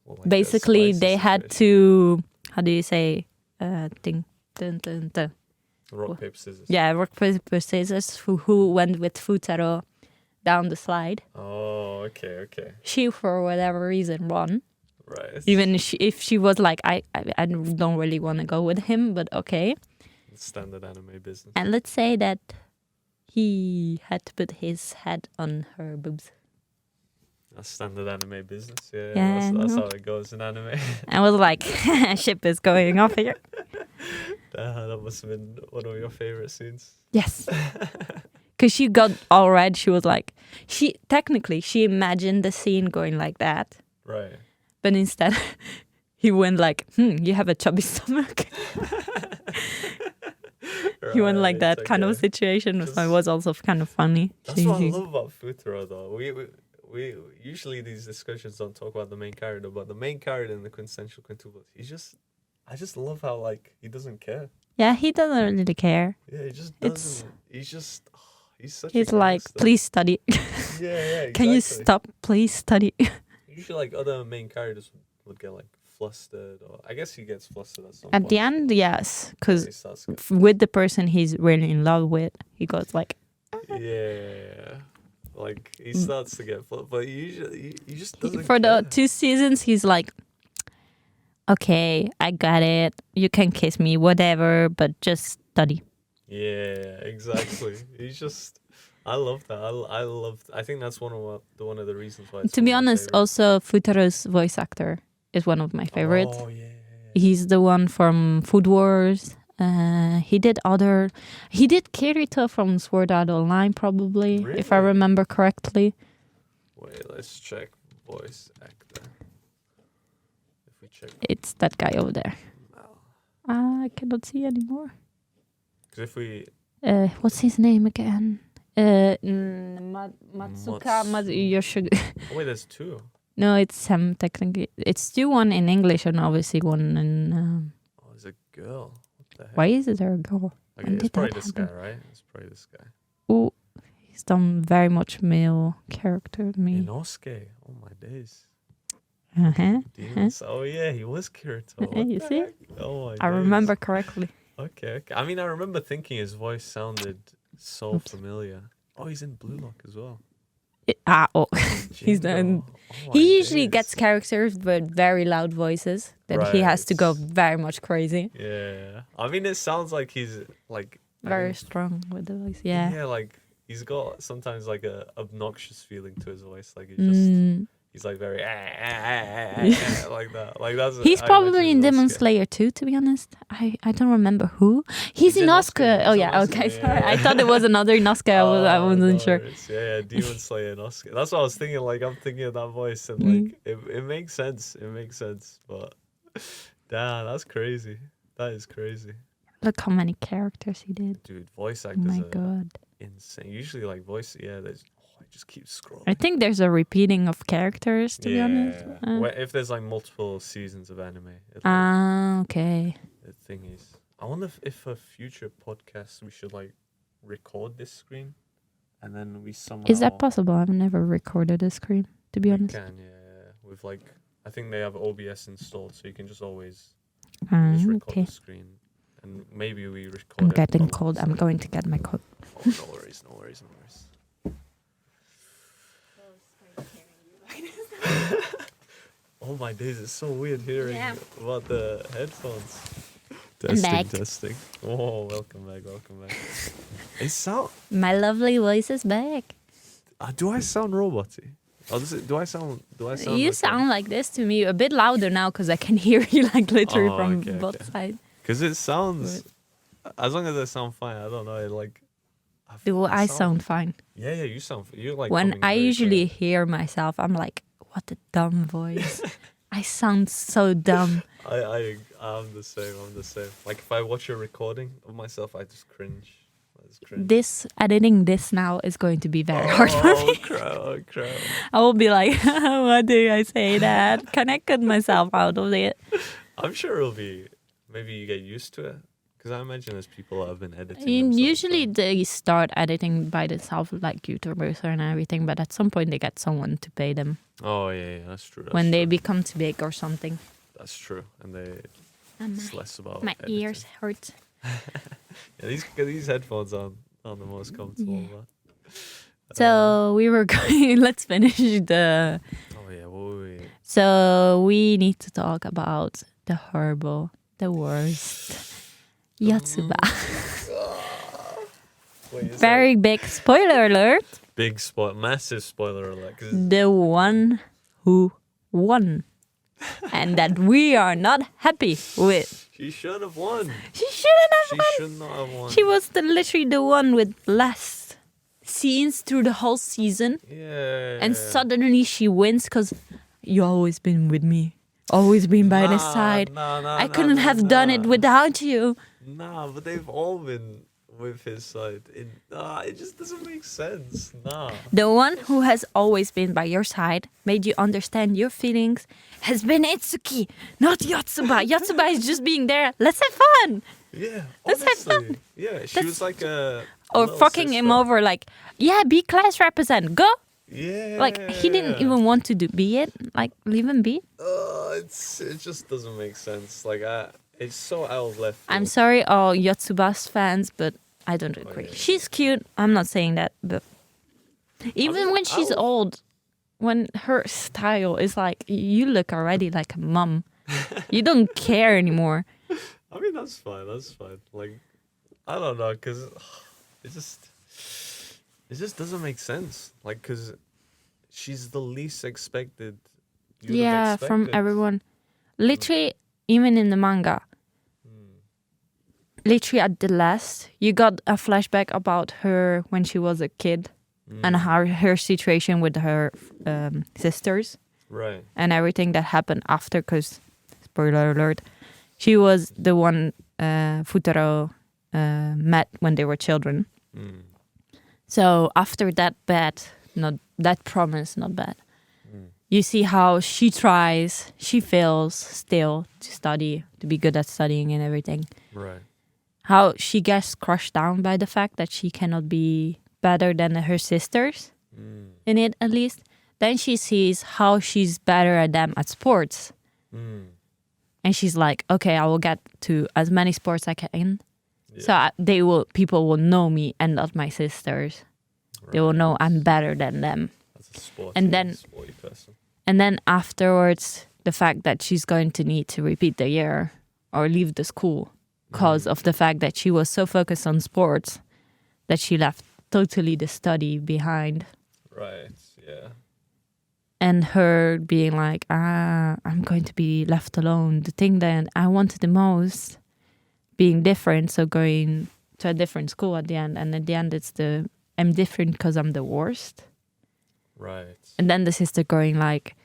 Well, like a Basically, spicy they had situation. to, how do you say, thing, dun, dun, dun. Rock paper scissors. Yeah, rock paper scissors. Who went with Futaro down the slide? Oh, okay. She, for whatever reason, won. Right. Even if she was like, I don't really want to go with him, but okay. Standard anime business. And let's say that he had to put his head on her boobs. That's standard anime business. Yeah. Yeah, That's no. how it goes in anime. I was like, ship is going off here. That must have been one of your favorite scenes. Yes. Because she got all red. She was like, she imagined the scene going like that. Right. But instead, he went like, you have a chubby stomach. He went like that kind of situation, which was also kind of funny. That's what I love about Futuro, though. We usually these discussions don't talk about the main character, but the main character in the Quintessential Quintuplets, I just love how like he doesn't care. Yeah, he doesn't really care. Yeah, he just doesn't. He's such. He's a like, gangster. please study. Yeah. Can you exactly. stop, please study? Usually, like other main characters would get like flustered, or I guess he gets flustered at some At point. the end, yes, because He starts to get with the person he's really in love with, he goes like, yeah. Like he starts to get but he just doesn't for care. the 2 seasons, he's like, okay, I got it. You can kiss me, whatever, but just study. Yeah, exactly. He's just. I love that. I think that's one of the reasons why. It's To be one of my honest, favorites. also Futaro's voice actor is one of my favorites. Oh yeah. He's the one from Food Wars. He did Kirito from Sword Art Online, probably, if I Really? remember correctly. Wait, let's check voice actor. If we check. It's that guy over there. I cannot see anymore. Because if we. What's his name again? Matsuka Yoshige. Oh wait, there's 2. No, it's technically. It's 2, one in English and obviously one in. Oh, there's a girl. What the heck? Why is there a girl? Okay, When it's did probably that this guy, happen? right? It's probably this guy. Oh, he's done very much male character to me. Inosuke. Oh my days. Uh-huh. Demons. Oh yeah, he was Kirito. What You the see? heck? Oh my I days. remember correctly. Okay. I mean, I remember thinking his voice sounded so Oops. familiar. Oh, he's in Blue Lock as well. He's done. Jingo. Oh, my He usually days. gets characters with very loud voices that he has to go Right. very much crazy. Yeah. I mean, it sounds like he's like I Very think- strong with the voice. Yeah. Yeah, like he's got sometimes like a obnoxious feeling to his voice. Like he's like very like that. Like that's. He's I probably in imagine Demon Inosuke. Slayer too, to be honest. I don't remember who. He's in Inosuke. Oh yeah, okay, sorry. I thought it was another Inosuke. I wasn't no sure. worries. Yeah, Demon Slayer and Oscar. That's what I was thinking. Like I'm thinking of that voice, and like it makes sense. It makes sense. But damn, that's crazy. That is crazy, Look how many characters he did. dude. Voice Oh actors my are god. insane. Usually, like voice. Yeah, there's. I just keep scrolling. I think there's a repeating of characters, to be honest. Well, if there's like multiple seasons of anime, Okay. the thing is, I wonder if for future podcasts we should like record this screen, and then we somehow. Is that possible? I've never recorded a screen, to be We honest. can, yeah. With like, I think they have OBS installed, so you can just always just record Okay. the screen, and maybe we record. I'm it getting from cold. I'm outside. going to get my coat. Oh, no worries, no worries, no worries. Oh my days, it's so weird hearing Yeah. about the headphones. I'm back. Testing. Oh, welcome back. It sound. My lovely voice is back. Do I sound roboty? Oh, do I sound? You like sound like this to me a bit louder now because I can hear you like literally Oh, from okay, both okay. sides. Because it sounds. As long as I sound fine, I don't know. It like. Do I sound fine? Yeah, you sound. You're like. When coming I very usually clear. hear myself, I'm like, what a dumb voice. I sound so dumb. I'm the same. Like if I watch a recording of myself, I just cringe. Editing this now is going to be very hard for me. Oh, crap. I will be like, why do I say that? Can I cut myself out of it? I'm sure it'll be. Maybe you get used to it. Because I imagine there's people that have been editing. themselves, Usually so- they start editing by themselves, like YouTubers and everything, but at some point they get someone to pay them Oh yeah, that's true. when they become too big or something. That's true, and And it's less about. my editing. ears hurt. Yeah, these headphones aren't the most comfortable. Yeah. But, So we were going, let's finish the. oh yeah, what were we? So we need to talk about the horrible, the worst. Yotsuba. Wait, is Very big spoiler alert. that big massive spoiler alert. 'Cause The one who won. And that we are not happy with. she should have won. She shouldn't have She won. should not have won. She was literally the one with less scenes through the whole season. Yeah. And suddenly she wins because you always been with me. Always been by the side. I couldn't have done it without you. Nah, but they've all been with his side. It just doesn't make sense. Nah. The one who has always been by your side, made you understand your feelings, has been Itsuki, not Yotsuba. Yotsuba is just being there. Let's have fun. Yeah, Let's have fun. honestly. Yeah, she That's- was like a Or little fucking him sister. over like, yeah, be class represent. Go. Yeah. Like he didn't even want to be it. Like leave him be. It just doesn't make sense. Like it's so out of left field. I'm sorry, all Yotsuba's fans, but I don't agree. yeah. She's cute. I'm not saying that, but even when she's old, when her style is like, you look already like a mom. You don't care anymore. I mean, that's fine. That's fine. Like, I don't know, cause it just doesn't make sense. Like, cause she's the least expected. Yeah, from everyone. Literally, even in the manga. Literally at the last, you got a flashback about her when she was a kid and how her situation with her sisters. Right. And everything that happened after, because, spoiler alert, she was the one Futaro met when they were children. So after that promise, not bad. You see how she tries, she fails still to study, to be good at studying and everything. Right. How she gets crushed down by the fact that she cannot be better than her sisters, in it at least. Then she sees how she's better at them at sports. And she's like, okay, I will get to as many sports I can. Yeah. So people will know me and not my sisters. Right. They will know I'm better than them. As a sporty person. And then afterwards, the fact that she's going to need to repeat the year or leave the school because of the fact that she was so focused on sports that she left totally the study behind. Right, yeah. And her being like, I'm going to be left alone. The thing that I wanted the most, being different, so going to a different school at the end. And at the end, I'm different because I'm the worst. Right. And then the sister going like,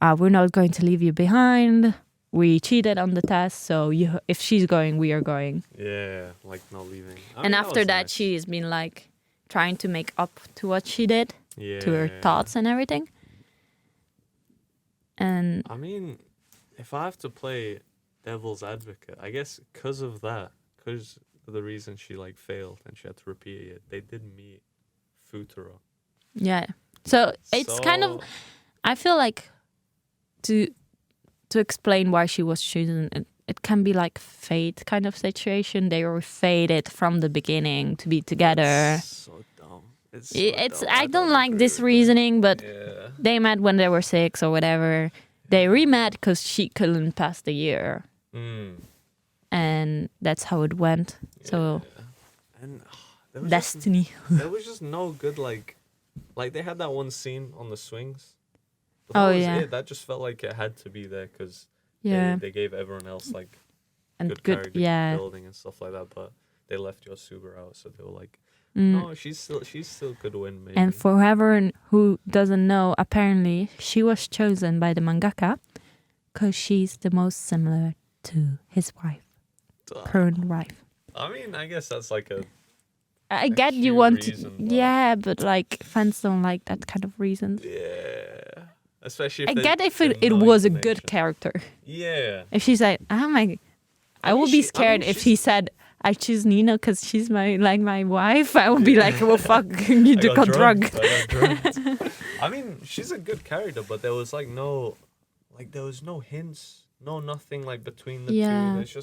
we're not going to leave you behind. We cheated on the test, so if she's going, we are going. Yeah, like not leaving. And after that, nice. She's been like trying to make up to what she did, to her thoughts and everything. And I mean, if I have to play devil's advocate, I guess because of that, because of the reason she like failed and she had to repeat it, they did meet Futuro. Yeah. So it's kind of, I feel like to explain why she was chosen, it can be like fate kind of situation. They were fated from the beginning to be together. It's so dumb. It's I don't like this reasoning, but they met when they were 6 or whatever. They re-met because she couldn't pass the year. And that's how it went. Yeah. So, and destiny. There was just no good, like they had that one scene on the swings. But that just felt like it had to be there because they gave everyone else like good character building and stuff like that. But they left Yosuba out, so they were like, no, she's still could win. Maybe. And for whoever who doesn't know, apparently she was chosen by the mangaka because she's the most similar to his wife, current wife. I mean, I guess that's like I get you want to, but like fans don't like that kind of reasons. Yeah, especially if I get if it was a good character. Yeah. If she's like, I would be scared if she said, I choose Nina because she's my wife. I would be like, well, fuck, you got drugged. I mean, she's a good character, but there was there was no hints, no nothing like between the two.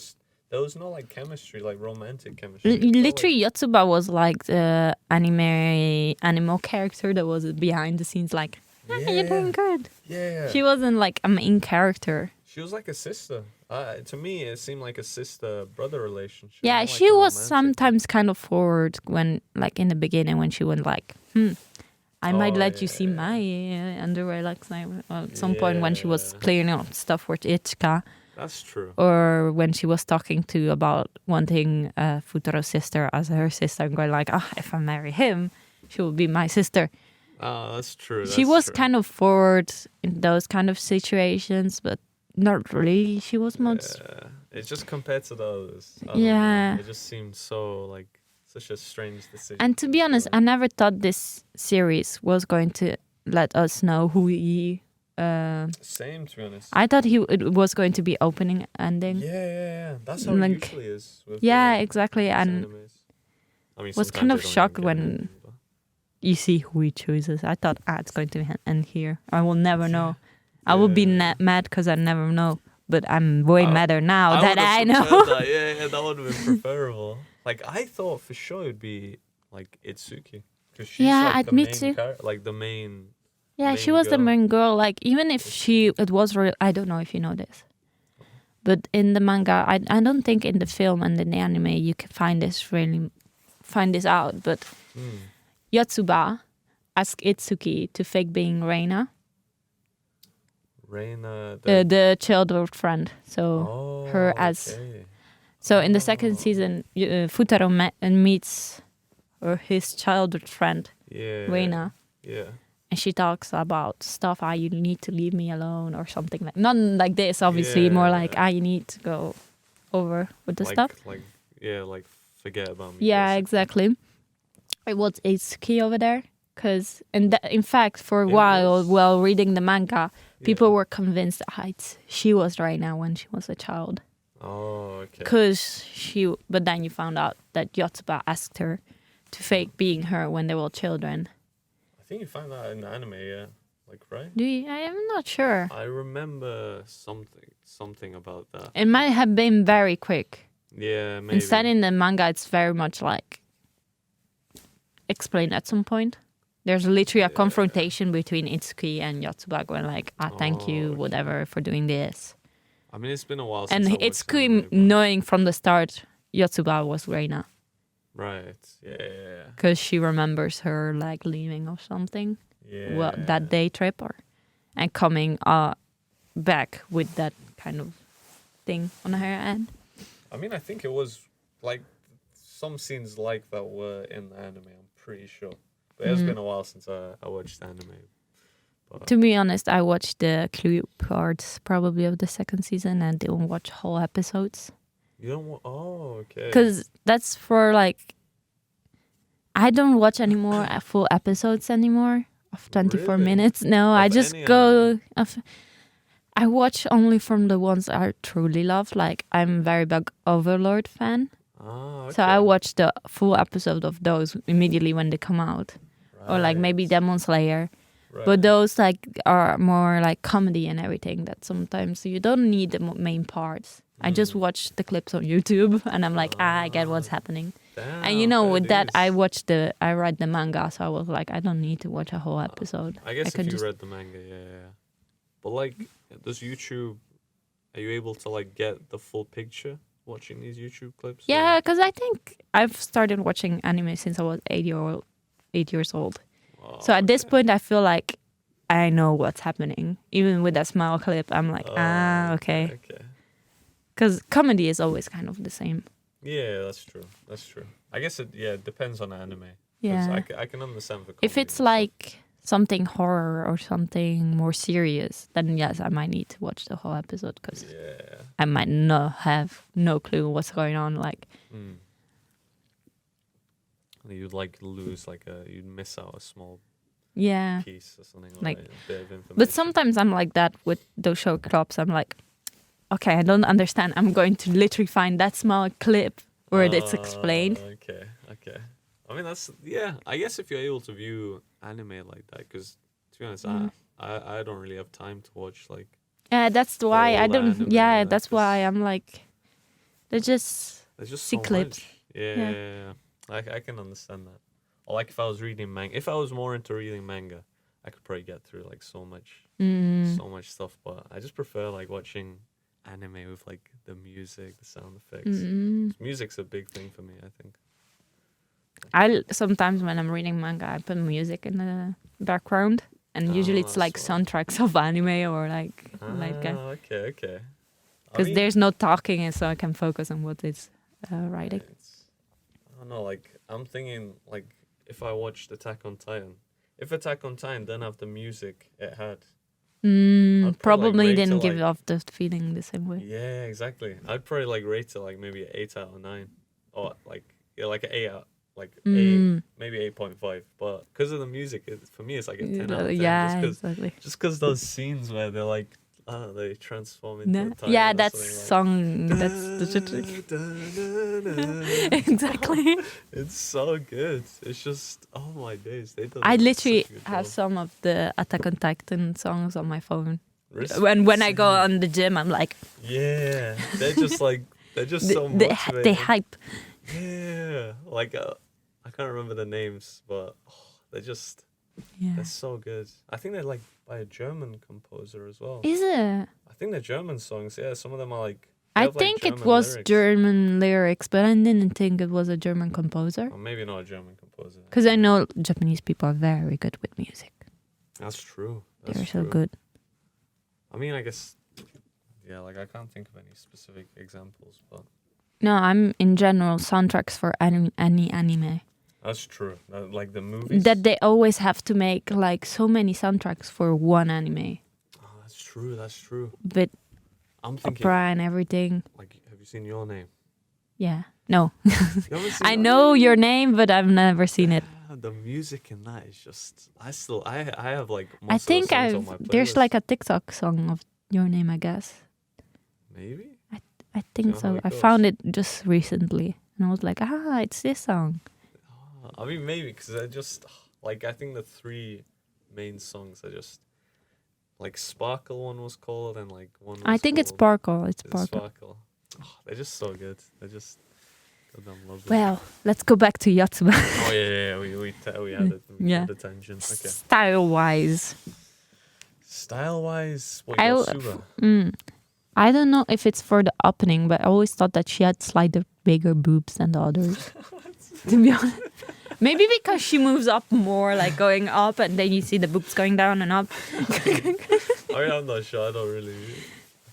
There was no like chemistry, like romantic chemistry. Literally, Yotsuba was like the animal character that was behind the scenes, like, you're doing good. Yeah. She wasn't like a main character. She was like a sister. To me, it seemed like a sister-brother relationship. Yeah, like she was sometimes kind of forward when, like, in the beginning when she went like, I might let you see my underwear last night. At some point when she was clearing up stuff for Ichika. That's true. Or when she was talking to about wanting Futuro's sister as her sister and going like, if I marry him, she will be my sister. Oh, that's true. She was kind of forward in those kind of situations, but not really. She was much. Yeah. It's just compared to the others. I don't know. It just seemed so like such a strange decision. And to be honest, I never thought this series was going to let us know who he. Same, to be honest. I thought it was going to be opening ending. Yeah. That's how it usually is. With exactly. And animes. I mean, was kind of shocked when. you see who he chooses. I thought, it's going to end here. I will never know. I will be mad because I never know. But I'm way madder now that I know. That. Yeah, that would have been preferable. Like, I thought for sure it'd be like Itsuki. Because she's like the me main too. like the main. Yeah, main she was the girl. main girl. Like, even if it was real, I don't know if you know this. But in the manga, I don't think in the film and in the anime you can find this out. But Yotsuba asked Itsuki to fake being Reina. Reina, the childhood friend. So her as. Okay. So in the second season, Futaro meets his childhood friend, Reina. Yeah. And she talks about stuff, you need to leave me alone or something like, not like this, obviously, more like, you need to go over with the stuff. Like forget about me. Yeah, basically. exactly. It was Itsuki over there. Because, in fact, for a while, while reading the manga, people were convinced that she was Reina when she was a child. Oh, okay. But then you found out that Yotsuba asked her to fake being her when they were children. I think you find that in the anime, yeah. Like, right? Do you? I am not sure. I remember something about that. It might have been very quick. Yeah, maybe. Instead, in the manga, it's very much like explained at some point. There's literally a confrontation between Itsuki and Yotsuba going like, thank you, whatever, for doing this. I mean, it's been a while since And I watched Itsuki anime, but- knowing from the start Yotsuba was Reina. Right, yeah. Because she remembers her like leaving or something. Yeah. Well, that day trip and coming back with that kind of thing on her end. I mean, I think it was like some scenes like that were in the anime, I'm pretty sure. But it's been a while since I watched anime. But To be honest, I watched the clue parts probably of the second season and didn't watch whole episodes. you don't want... Oh, okay. Because that's for like... I don't watch anymore full episodes anymore of 24 Really? minutes. No, I just any go... I watch only from the ones I truly love. Like, I'm a very big Overlord fan. Ah, okay. So I watch the full episode of those immediately when they come out. Or like maybe Demon Slayer. Right. But those like are more like comedy and everything that sometimes you don't need the main parts. I just watch the clips on YouTube and I'm like, I get what's happening. Damn, And you know, fair with that, dues. I read the manga, so I was like, I don't need to watch a whole episode. I guess could if you just- read the manga, yeah. But like, does YouTube... Are you able to like get the full picture watching these YouTube clips? Yeah, because I think I've started watching anime since I was 8 years old. Oh, So at this point, I feel like I know what's happening. Even with that small clip, I'm like, okay. Okay. Because comedy is always kind of the same. Yeah, that's true. I guess it depends on the anime. 'Cause Yeah. I can understand the comedy. If it's and stuff. like something horror or something more serious, then yes, I might need to watch the whole episode because Yeah. I might not have no clue what's going on. Like, You'd like lose you'd miss out a small yeah. piece or something Like- like a bit of information. But sometimes I'm like that with those short clips. I'm like, okay, I don't understand. I'm going to literally find that small clip where it's explained. Okay. I mean, I guess if you're able to view anime like that, because to be honest, I don't really have time to watch like. Yeah, that's why I all the don't. anime, Yeah, like, that's why 'cause I'm like, they're just There's just see so clips. much. Yeah. I can understand that. Or like if I was reading manga, if I was more into reading manga, I could probably get through like so much stuff. But I just prefer like watching anime with like the music, the sound effects. Music's a big thing for me, I think. I sometimes when I'm reading manga, I put music in the background, and usually it's that's like smart. soundtracks of anime or like Okay. because there's no talking, and so I can focus on what it's writing. I don't know, like I'm thinking like if I watched Attack on Titan, if Attack on Titan didn't have the music it had, I'd Probably rate didn't it, give like- off the feeling the same way. yeah, exactly. I'd probably like rate it like maybe 8 out of 9, or like like an 8 out, like 8, maybe 8.5. But because of the music, for me it's like a 10 out of 10. Yeah, just exactly. because those scenes where they're like They transform into a tiger. Yeah, or that's something song. That's exactly. It's so good. It's just, oh my days. They don't. I literally such a good have job. some of the Attack on Titan songs on my phone. Respect. When I go on the gym, I'm like, Yeah, they're just like they're just so they motivating. hype. Yeah, like I can't remember the names, but they're just Yeah. they're so good. I think they're like by a German composer as well. Is it? I think they're German songs. Yeah, some of them are like. they I have, like, think it German was lyrics. German lyrics, but I didn't think it was a German composer. Or maybe not a German composer. Because I know Japanese people are very good with music. That's true. That's They're true. so good. I mean, I guess. Yeah, like I can't think of any specific examples, but No, I'm in general soundtracks for any anime. that's true. Like the movies. That they always have to make like so many soundtracks for one anime. Oh, that's true. That's true. But I'm thinking. opera and everything. Like, have you seen Your Name? Yeah. No. You haven't seen I that? know your name, but I've never seen it. Yeah, the music in that is just. I have like. Most I of the think songs on my there's playlist. like a TikTok song of your name, I guess. Maybe. I think know so. how it I goes? found it just recently. And I was like, it's this song. I mean, maybe because I just like I think the three main songs are just like Sparkle. One was called, and like one. I was think it's called- Sparkle. It's It's Sparkle. Sparkle. Oh, they're just so good. They're just goddamn lovely. Well, let's go back to Yotsuba. Oh yeah. We had it. We Yeah. had a tangent. Okay. Style-wise. Style wise, what I- Yotsuba? I don't know if it's for the opening, but I always thought that she had slightly bigger boobs than the others. To be honest. Maybe because she moves up more, like going up, and then you see the boobs going down and up. I mean, I'm not sure. I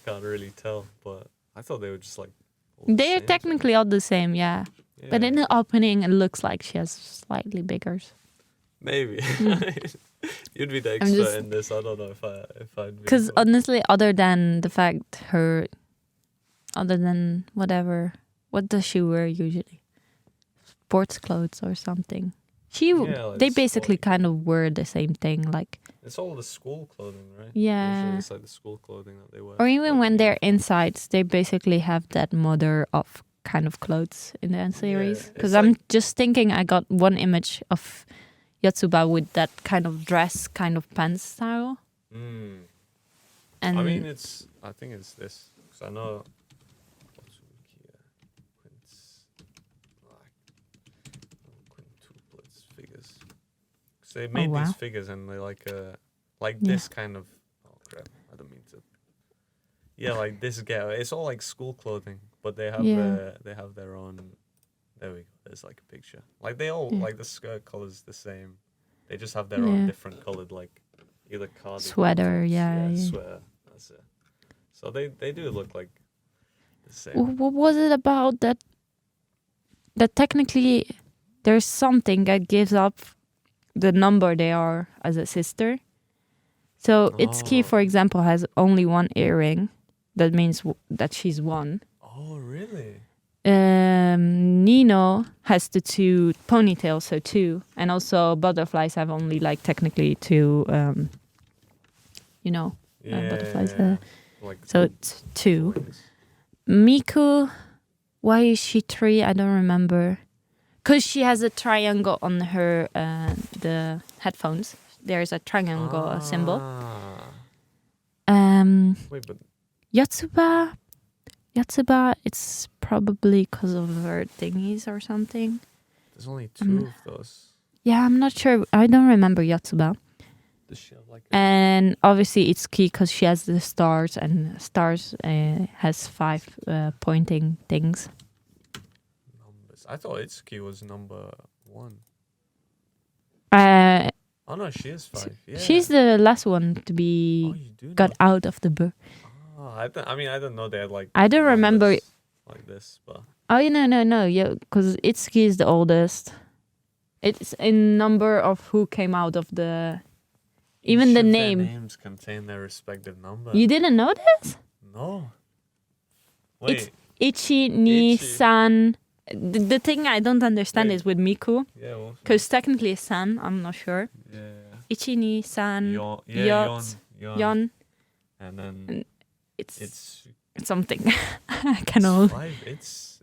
can't really tell. But I thought they were just like. all the They're same, technically all the same, yeah. so- But Yeah, in the opening, it looks like she has slightly bigger. maybe. You'd be the I'm expert just- in this. I don't know if I'd be. Because but- honestly, other than whatever, what does she wear usually? Sports clothes or something. Yeah, like They basically sporty. kind of wear the same thing, like, It's all the school clothing, right? Yeah. Usually it's like the school clothing that they wear. or even like when they're uniform. inside, they basically have that mother of kind of clothes in the end series. it's Because I'm like- just thinking, I got one image of Yotsuba with that kind of dress, kind of pants style. Mm. And I mean, I think it's this. Because I know. What's Quintuplets figures. Because they made wow. these figures and they like Yeah. this kind of. Oh crap! I don't mean to. Yeah, like this guy. It's all like school clothing, but they have Yeah. they have their own. There we go. There's like a picture. Like they all Yeah. like the skirt color's the same. They just have their Yeah. own different colored like either cardigan Sweater, tops. yeah, yeah. Sweater. That's it. So they do look like the same. what was it about that technically there's something that gives up the number they are as a sister. So Itsuki, for Oh. example, has only one earring. That means that she's one. Oh really? Nino has the two ponytails, so two. And also butterflies have only like technically two, butterflies. Like So it's two. wings. Miku, why is she three? I don't remember. Because she has a triangle on her the headphones. There's a triangle symbol. Ah. Wait, but Yotsuba, it's probably because of her thingies or something. there's only two of those. Yeah, I'm not sure. I don't remember Yotsuba. Does she have like a And obviously it's key because she has the stars, and stars has 5 pointing things. numbers? I thought Itsuki was number 1. Uh, Oh no, she is 5. Yeah. She's the last one to Oh, be you do got know. out of the book. Oh, I don't know they had like. I don't remember. numbers like this, but Oh, no. Yeah, because Itsuki is the oldest. It's in number of who came out of the. Even the Should their name. names contain their respective number. You didn't know this? No. It's Wait. Ichi, Ni, Ichi. San. The thing I don't understand Wait. is with Miku, Yeah. Well, because technically it's San. I'm not sure. yeah. Ichi, Ni, San, Yon. Yon, and then It's something. I can only. It's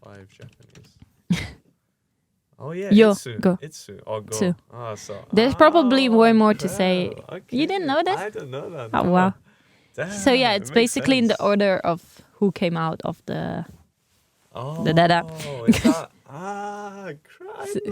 5 Japanese. Oh yeah, Go. Itsu. Oh, go. Tsu. Ah, so There's probably way more to say. Okay. You didn't know this? I didn't know that. Oh no. wow. Damn, So yeah, it's it makes basically in the sense. order of who came out of the dada. Is that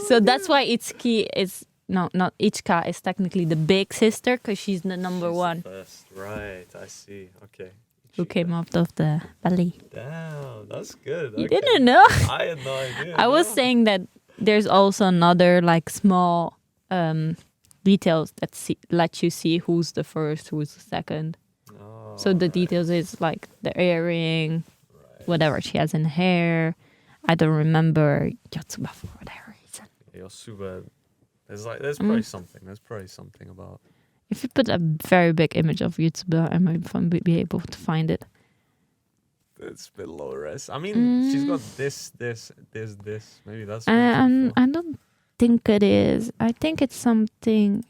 So that's why Itsuki is not Ichika is technically the big sister because she's the number She's one the first. Right, I see. Okay. who came out of the belly. Damn, that's good. You Okay. didn't know? I had no idea. I was no. saying that there's also another like small details that let you see who's the first, who's the second. Oh, So the right, details is like the earring, right. whatever she has in hair. I don't remember Yotsuba for whatever reason. Yosuba. There's probably something. There's probably something about. If you put a very big image of Yotsuba, I might be able to find it. It's a bit low res. I mean, she's got this. Maybe that's. I don't think it is. I think it's something.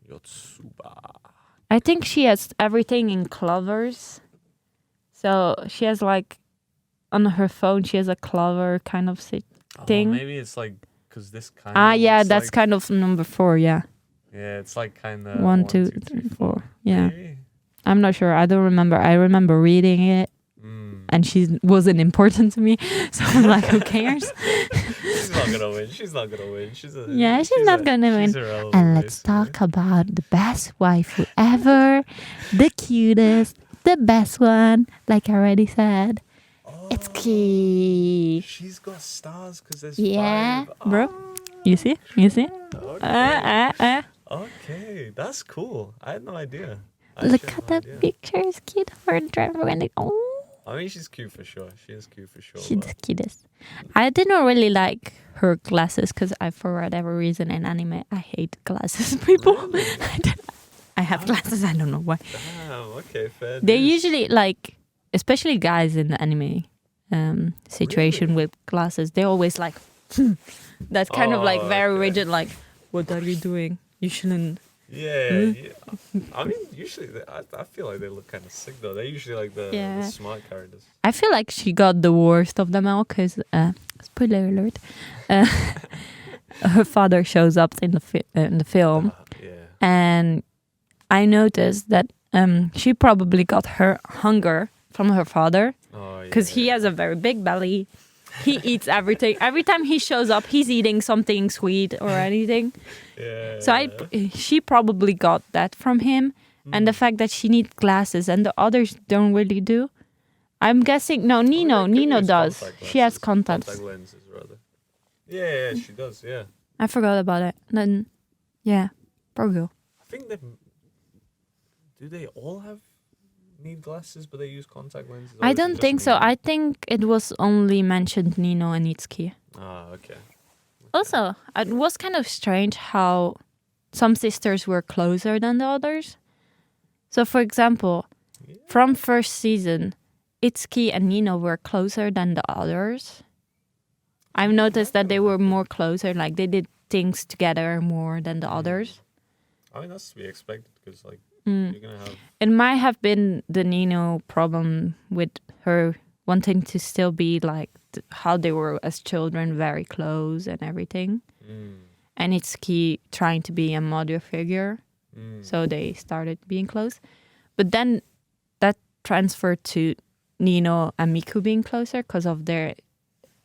Yotsuba. I think she has everything in clovers. So she has like on her phone. She has a clover kind of thing. Maybe it's like because this kind. Yeah, that's kind of number 4. Yeah. Yeah, it's like kind of 1, 2, 3, 4. Yeah. Maybe. I'm not sure. I don't remember. I remember reading it, and she wasn't important to me. So I'm like, who cares? She's not gonna win. She's not gonna win. She's not gonna win. And let's talk about the best waifu ever, the cutest, the best one. Like I already said, it's Ki. She's got stars because there's 5. Bro. You see? Okay. Okay, that's cool. I had no idea. Look at the pictures, cute of her driver when they. Oh. I mean, she's cute for sure. She is cute for sure. She's the cutest. I didn't really like her glasses because for whatever reason in anime, I hate glasses people. Really? I have glasses, I don't know why. Damn, okay, fair. They dues. usually like, especially guys in the anime situation with glasses, they're always like, that's kind of like very rigid, like, what are you doing? You shouldn't. Yeah. I mean, usually, I feel like they look kind of sick though. They're usually like the smart characters. I feel like she got the worst of them all because, spoiler alert, her father shows up in the film, and I noticed that she probably got her hunger from her father because he has a very big belly. He eats everything. Every time he shows up, he's eating something sweet or anything. So she probably got that from him. And the fact that she needs glasses and the others don't really do. I'm guessing, no, Nino does. She has contacts. Contact lenses, rather. Yeah, she does, yeah. I forgot about it. Then, yeah, poor girl. I think do they all need glasses, but they use contact lenses? I don't think so. I think it was only mentioned Nino and Itsuki. Okay. Also, it was kind of strange how some sisters were closer than the others. So, for example, from first season, Itsuki and Nino were closer than the others. I've noticed that they were more closer, like they did things together more than the others. I mean, that's to be expected because, like, you're gonna have. It might have been the Nino problem with her wanting to still be like how they were as children, very close and everything. And Itsuki trying to be a mother figure. So they started being close. But then that transferred to Nino and Miku being closer because of their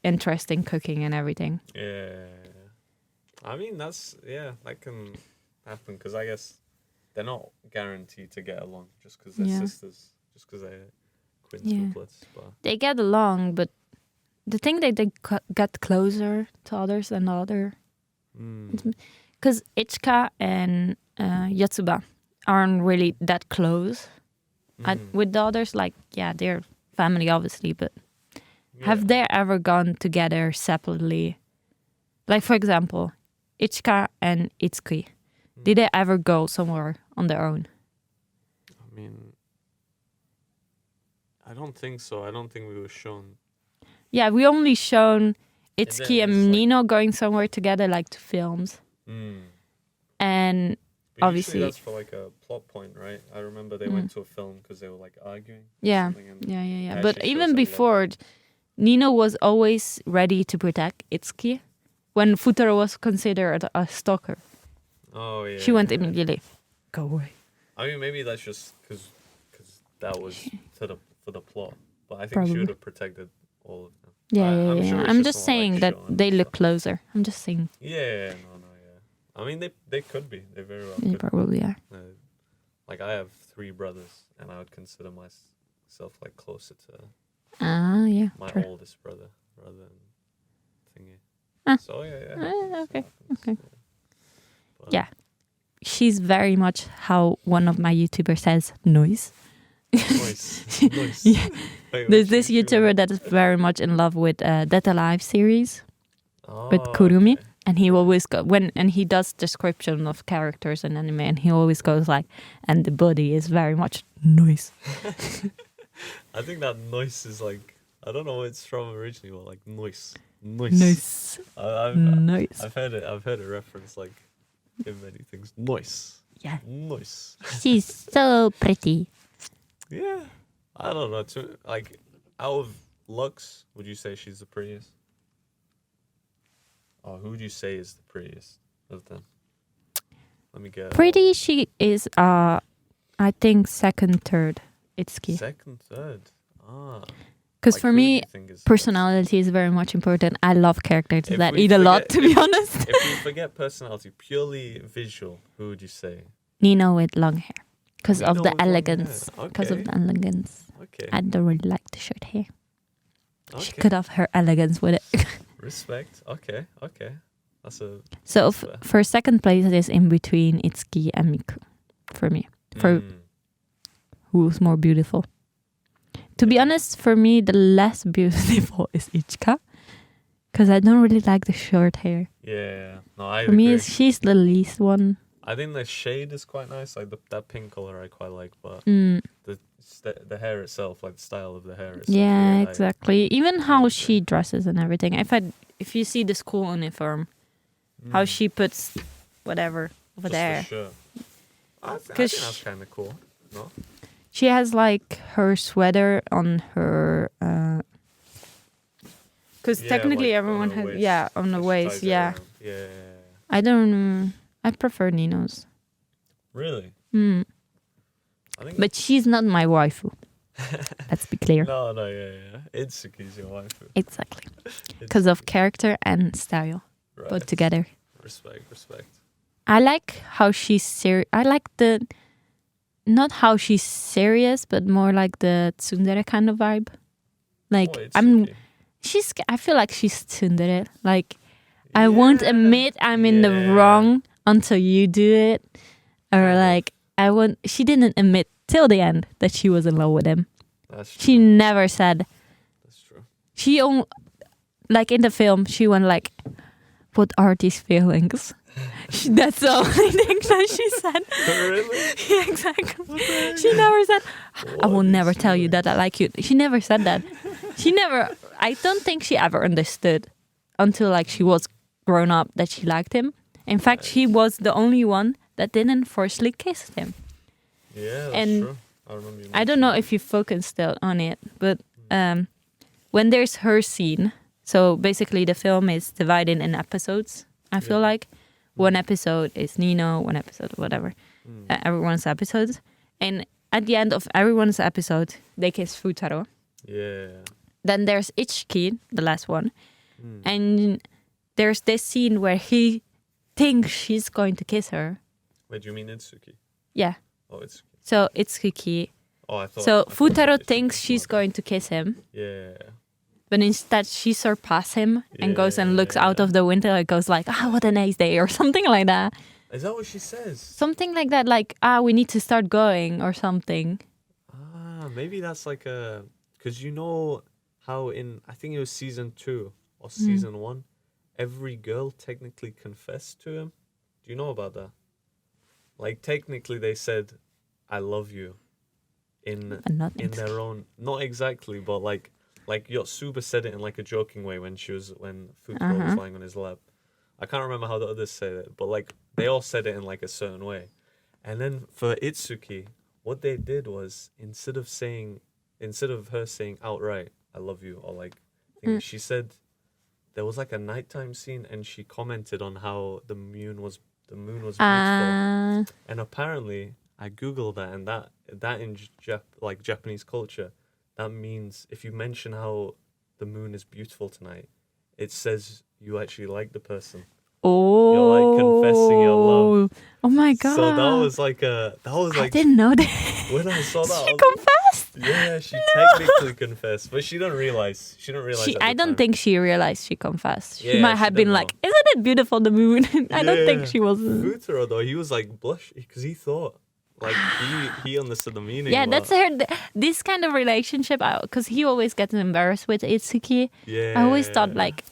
interest in cooking and everything. Yeah. I mean, that can happen because I guess they're not guaranteed to get along just because they're sisters, just because they're quintuplets. But they get along, but the thing that they get closer to others than the other. Because Ichika and Yotsuba aren't really that close. With the others, like, they're family, obviously, but have they ever gone together separately? Like, for example, Ichika and Itsuki. Did they ever go somewhere on their own? I mean, I don't think so. I don't think we were shown. Yeah, we only shown Itsuki and Nino going somewhere together, like to films. And But obviously, usually that's for like a plot point, right? I remember they went to a film because they were like arguing. Or yeah, something, and yeah. it But actually even shows that love. before, Nino was always ready to protect Itsuki. When Futaro was considered a stalker, Oh yeah. she went yeah. immediately. Go away. I mean, maybe that's just because that was for the plot. But I think Probably. she would have protected all of them. Yeah. Sure it's I'm just just more, saying like, that shown they and look stuff. closer. I'm just saying. Yeah. I mean, they could be. They very well They could. probably are. Like I have 3 brothers, and I would consider myself like closer to Ah, yeah. my True. oldest brother rather than thingy. Ah. So yeah. Okay, It happens, okay. But, Yeah. She's very much how one of my YouTubers says, noise. Nice. Yeah. Wait, There's which this YouTuber that is very much in love with Dead Alive series with Kurumi. Okay. And he always he does description of characters in anime, and he always goes like, and the body is very much noise. I think that noise is like, I don't know where it's from originally, but like noise. Noise. I've Noise. I've heard a reference like in many things. Noise. Yeah. Noise. She's so pretty. Yeah. I don't know. Like, out of looks, would you say she's the prettiest? Oh, who would you say is the prettiest of them? Let me get. Pretty, she is, I think, second, third. Itsuki. Second, third. Because Like, for who do me, you think is the best? personality is very much important. I love characters If that we eat a lot, forget- to be honest. If you forget personality, purely visual, who would you say? Nino with long hair. Because Nino of the with long elegance. hair. Because of Okay. the elegance. Okay. I don't really like the short hair. She Okay. cut off her elegance with it. Respect. Okay. That's a. So fair. for second place, it is in between Itsuki and Miku. For me. For who's more beautiful. To be honest, for me, the less beautiful is Ichika. Because I don't really like the short hair. Yeah. No, I For agree. me, she's the least one. I think the shade is quite nice. Like that pink color, I quite like. But Mm. the hair itself, like the style of the hair itself. Yeah, I- exactly. Even how agree. she dresses and everything. If you see the school uniform, how she puts whatever over Just there. the shirt. I think 'Cause that's kind of cool. No. She has like her sweater on her. Because Yeah, technically like, everyone on her has waist, on the like she waist. ties it Yeah, around. Yeah. I don't. I prefer Nino's. Really? Mm. I think. But she's not my waifu. Let's be clear. No, yeah. Itsuki's your wife. Exactly. Because of character and style Right. put together. Respect. I like how she's serious. I like not how she's serious, but more like the tsundere kind of vibe. Like I feel like she's tsundere. Like I won't admit I'm in the wrong until you do it, or like she didn't admit till the end that she was in love with him. That's true. She never said. That's true. She like in the film, she went like, "What are these feelings?" That's the only thing that she said. Really? Yeah, exactly. She never said, "I will never tell you that I like you." She never said that. She never. I don't think she ever understood until like she was grown up that she liked him. In fact, she was the only one that didn't forcefully kiss him. Yeah, that's And true. I remember you. I don't know if you focus still on it, but when there's her scene, so basically the film is divided in episodes. I feel like one episode is Nino, one episode whatever, everyone's episodes, and at the end of everyone's episode, they kiss Futaro. Yeah. Then there's Ichiki, the last one, and there's this scene where he thinks she's going to kiss her. Wait, do you mean Itsuki? Yeah. Oh, Itsuki. So Itsuki. Oh, I thought. So I thought Futaro Itsuki thinks was she's more- going to kiss him. Yeah. But instead, she surpasses him and goes and looks out of the window and goes like, what a nice day, or something like that. Is that what she says? Something like that, like, we need to start going or something. Maybe that's like because you know how I think it was season 2 or season 1, every girl technically confessed to him. Do you know about that? Like technically they said, "I love you," in their own, not exactly, but like Yotsuba said it in like a joking way when Futaro was lying on his lap. I can't remember how the others said it, but like they all said it in like a certain way. And then for Itsuki, what they did was instead of her saying outright, "I love you," or like, she said there was like a nighttime scene, and she commented on how the moon was beautiful. And apparently, I googled that, and that in Japanese culture, that means if you mention how the moon is beautiful tonight, it says you actually like the person. Oh, you're like confessing your love. Oh my god! So that was like I didn't know that. When I saw that, she confessed. Yeah, she technically confessed, but she didn't realize. I don't think she realized she confessed. She Yeah, might have been like, "Isn't it beautiful, the moon?" I don't think she was. Futaro though, he was like blush because he thought like he understood the meaning. Yeah, that's this kind of relationship. Because he always gets embarrassed with Itsuki. Yeah, I always thought like.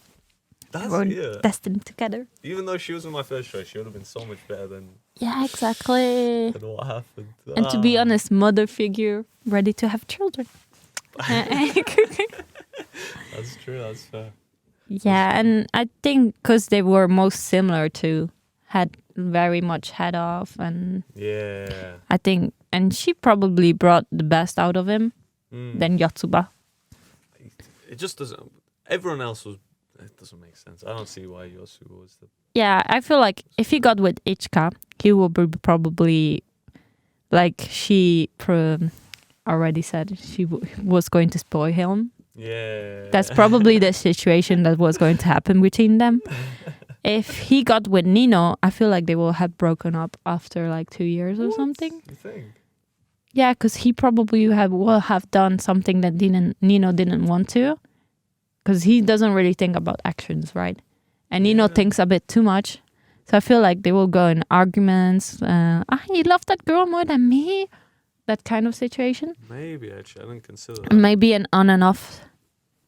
We're yeah. destined together. Even though she wasn't my first choice, she would have been so much better than. Yeah, exactly. Than what happened. And to be honest, mother figure ready to have children. That's true. That's fair. Yeah, and I think because they were most similar to, had very much head off, and yeah, I think, and she probably brought the best out of him than Yotsuba. It just doesn't. Everyone else was. It doesn't make sense. I don't see why Yosuba was the... Yeah, I feel like if he got with Ichika, he would be probably, like she already said, she was going to spoil him. Yeah. That's probably the situation that was going to happen between them. If he got with Nino, I feel like they will have broken up after like 2 years or something. You think? Yeah, because he probably will have done something that Nino didn't want to. Because he doesn't really think about actions, right? And Nino thinks a bit too much. So I feel like they will go in arguments. You love that girl more than me. That kind of situation. Maybe, actually. I didn't consider that. Maybe an on and off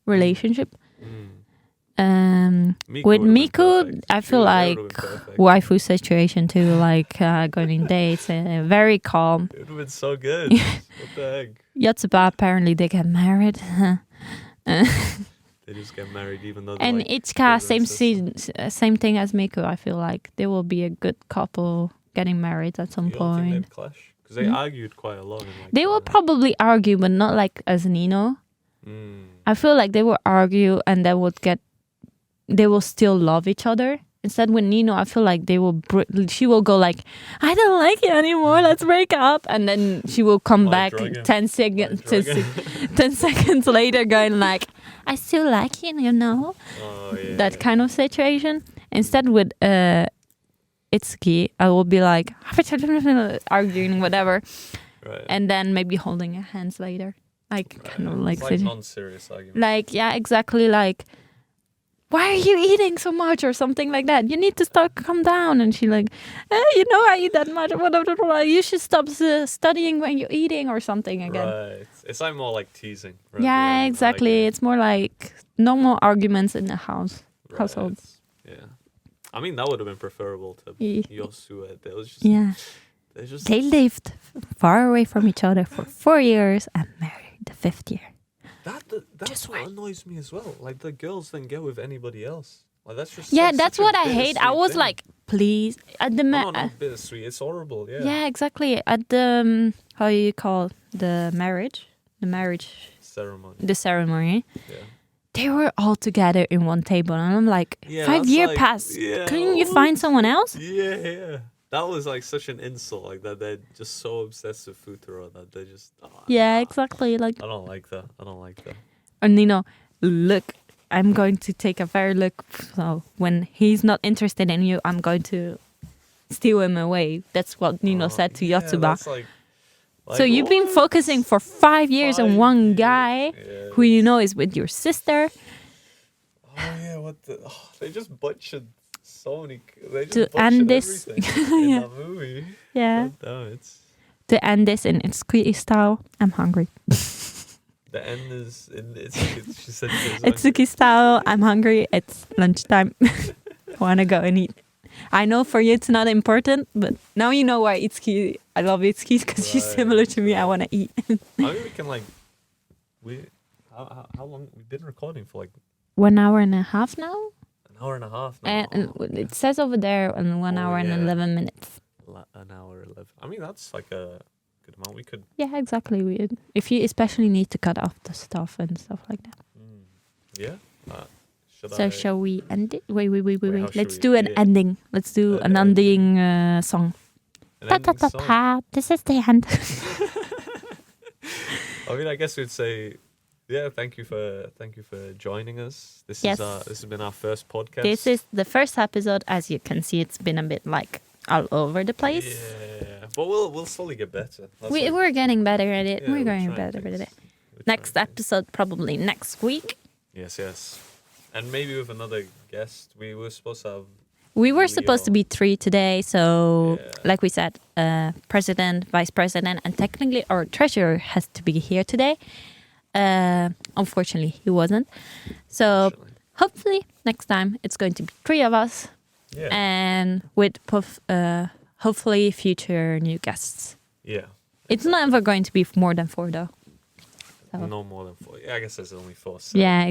relationship. With Miku, I feel like waifu situation too. Like going on dates. Very calm. It would have been so good. What the heck? Yotsuba, apparently they get married. They just get married even though. And like Ichika, same thing as Miku. I feel like they will be a good couple getting married at some you don't think point. they'd clash? Because they argued quite a lot. In, like, they will probably argue, but not like as Nino. I feel like they will argue and they will still love each other. Instead, with Nino, I feel like she will go like, "I don't like you anymore. Let's break up," and then she will come back 10 seconds later, going like, "I still like you, you know." That kind of situation. Instead, with Itsuki, I will be like arguing whatever, and then maybe holding hands later, like kind of like non-serious argument. Like exactly like. Why are you eating so much or something like that? You need to calm down. And she like, you know I eat that much. You should stop studying when you're eating or something again. Right. It's like more like teasing. Right? Yeah, exactly. Like, it's more like normal arguments in the household. Yeah. I mean, that would have been preferable to Yosue. They lived far away from each other for 4 years and married the 5th year. That's what annoys me as well. Like the girls didn't get with anybody else. Like that's just that's what I hate. I was like, please at the not bittersweet. It's horrible. Yeah. Yeah, exactly. At the how you call the marriage ceremony. The ceremony. Yeah. They were all together in one table, and I'm like, 5 years passed. Yeah, couldn't you find someone else? Yeah. That was like such an insult, like that they're just so obsessed with Futaro that they just... exactly. Like I don't like that. And look, I'm going to take a fair look. So when he's not interested in you, I'm going to steal him away. That's what Nino said to Yotsuba. Like, so you've been focusing for 5 years on one guy who you know is with your sister. Oh yeah, they just butchered so many. They just to end this in that movie. Yeah. No, to end this in Itsuki style, I'm hungry. The end is in Itsuki. She said Itsuki style, I'm hungry. It's lunchtime. I want to go and eat. I know for you it's not important, but now you know why Itsuki. I love Itsuki because she's similar to me. I want to eat. I mean, we can how long we've been recording for 1 hour and a half now. An hour and a half now. And it says over there 1 hour and 11 minutes. an hour 11. I mean, that's like a good amount. We could. Yeah, exactly. If you especially need to cut off the stuff and stuff like that. Yeah. Shall we end it? Wait. how should Let's we- do an yeah. ending. Let's do an ending song. An ending song? This is the end. I mean, I guess we'd say, yeah, thank you for joining us. This has been our first podcast. This is the first episode. As you can see, it's been a bit like all over the place. Yeah, but we'll slowly get better. We're getting better at it. Yeah, we're getting trying better at it. things. Next episode probably next week. Yes. And maybe with another guest. We were supposed to have. We were supposed to be 3 today, so Yeah. like we said, president, vice president, and technically our treasurer has to be here today. Unfortunately, he wasn't. So hopefully next time it's going to be 3 of us, and with hopefully future new guests. Yeah. It's never going to be more than 4 though. So. No more than 4. Yeah, I guess there's only 4. So Yeah,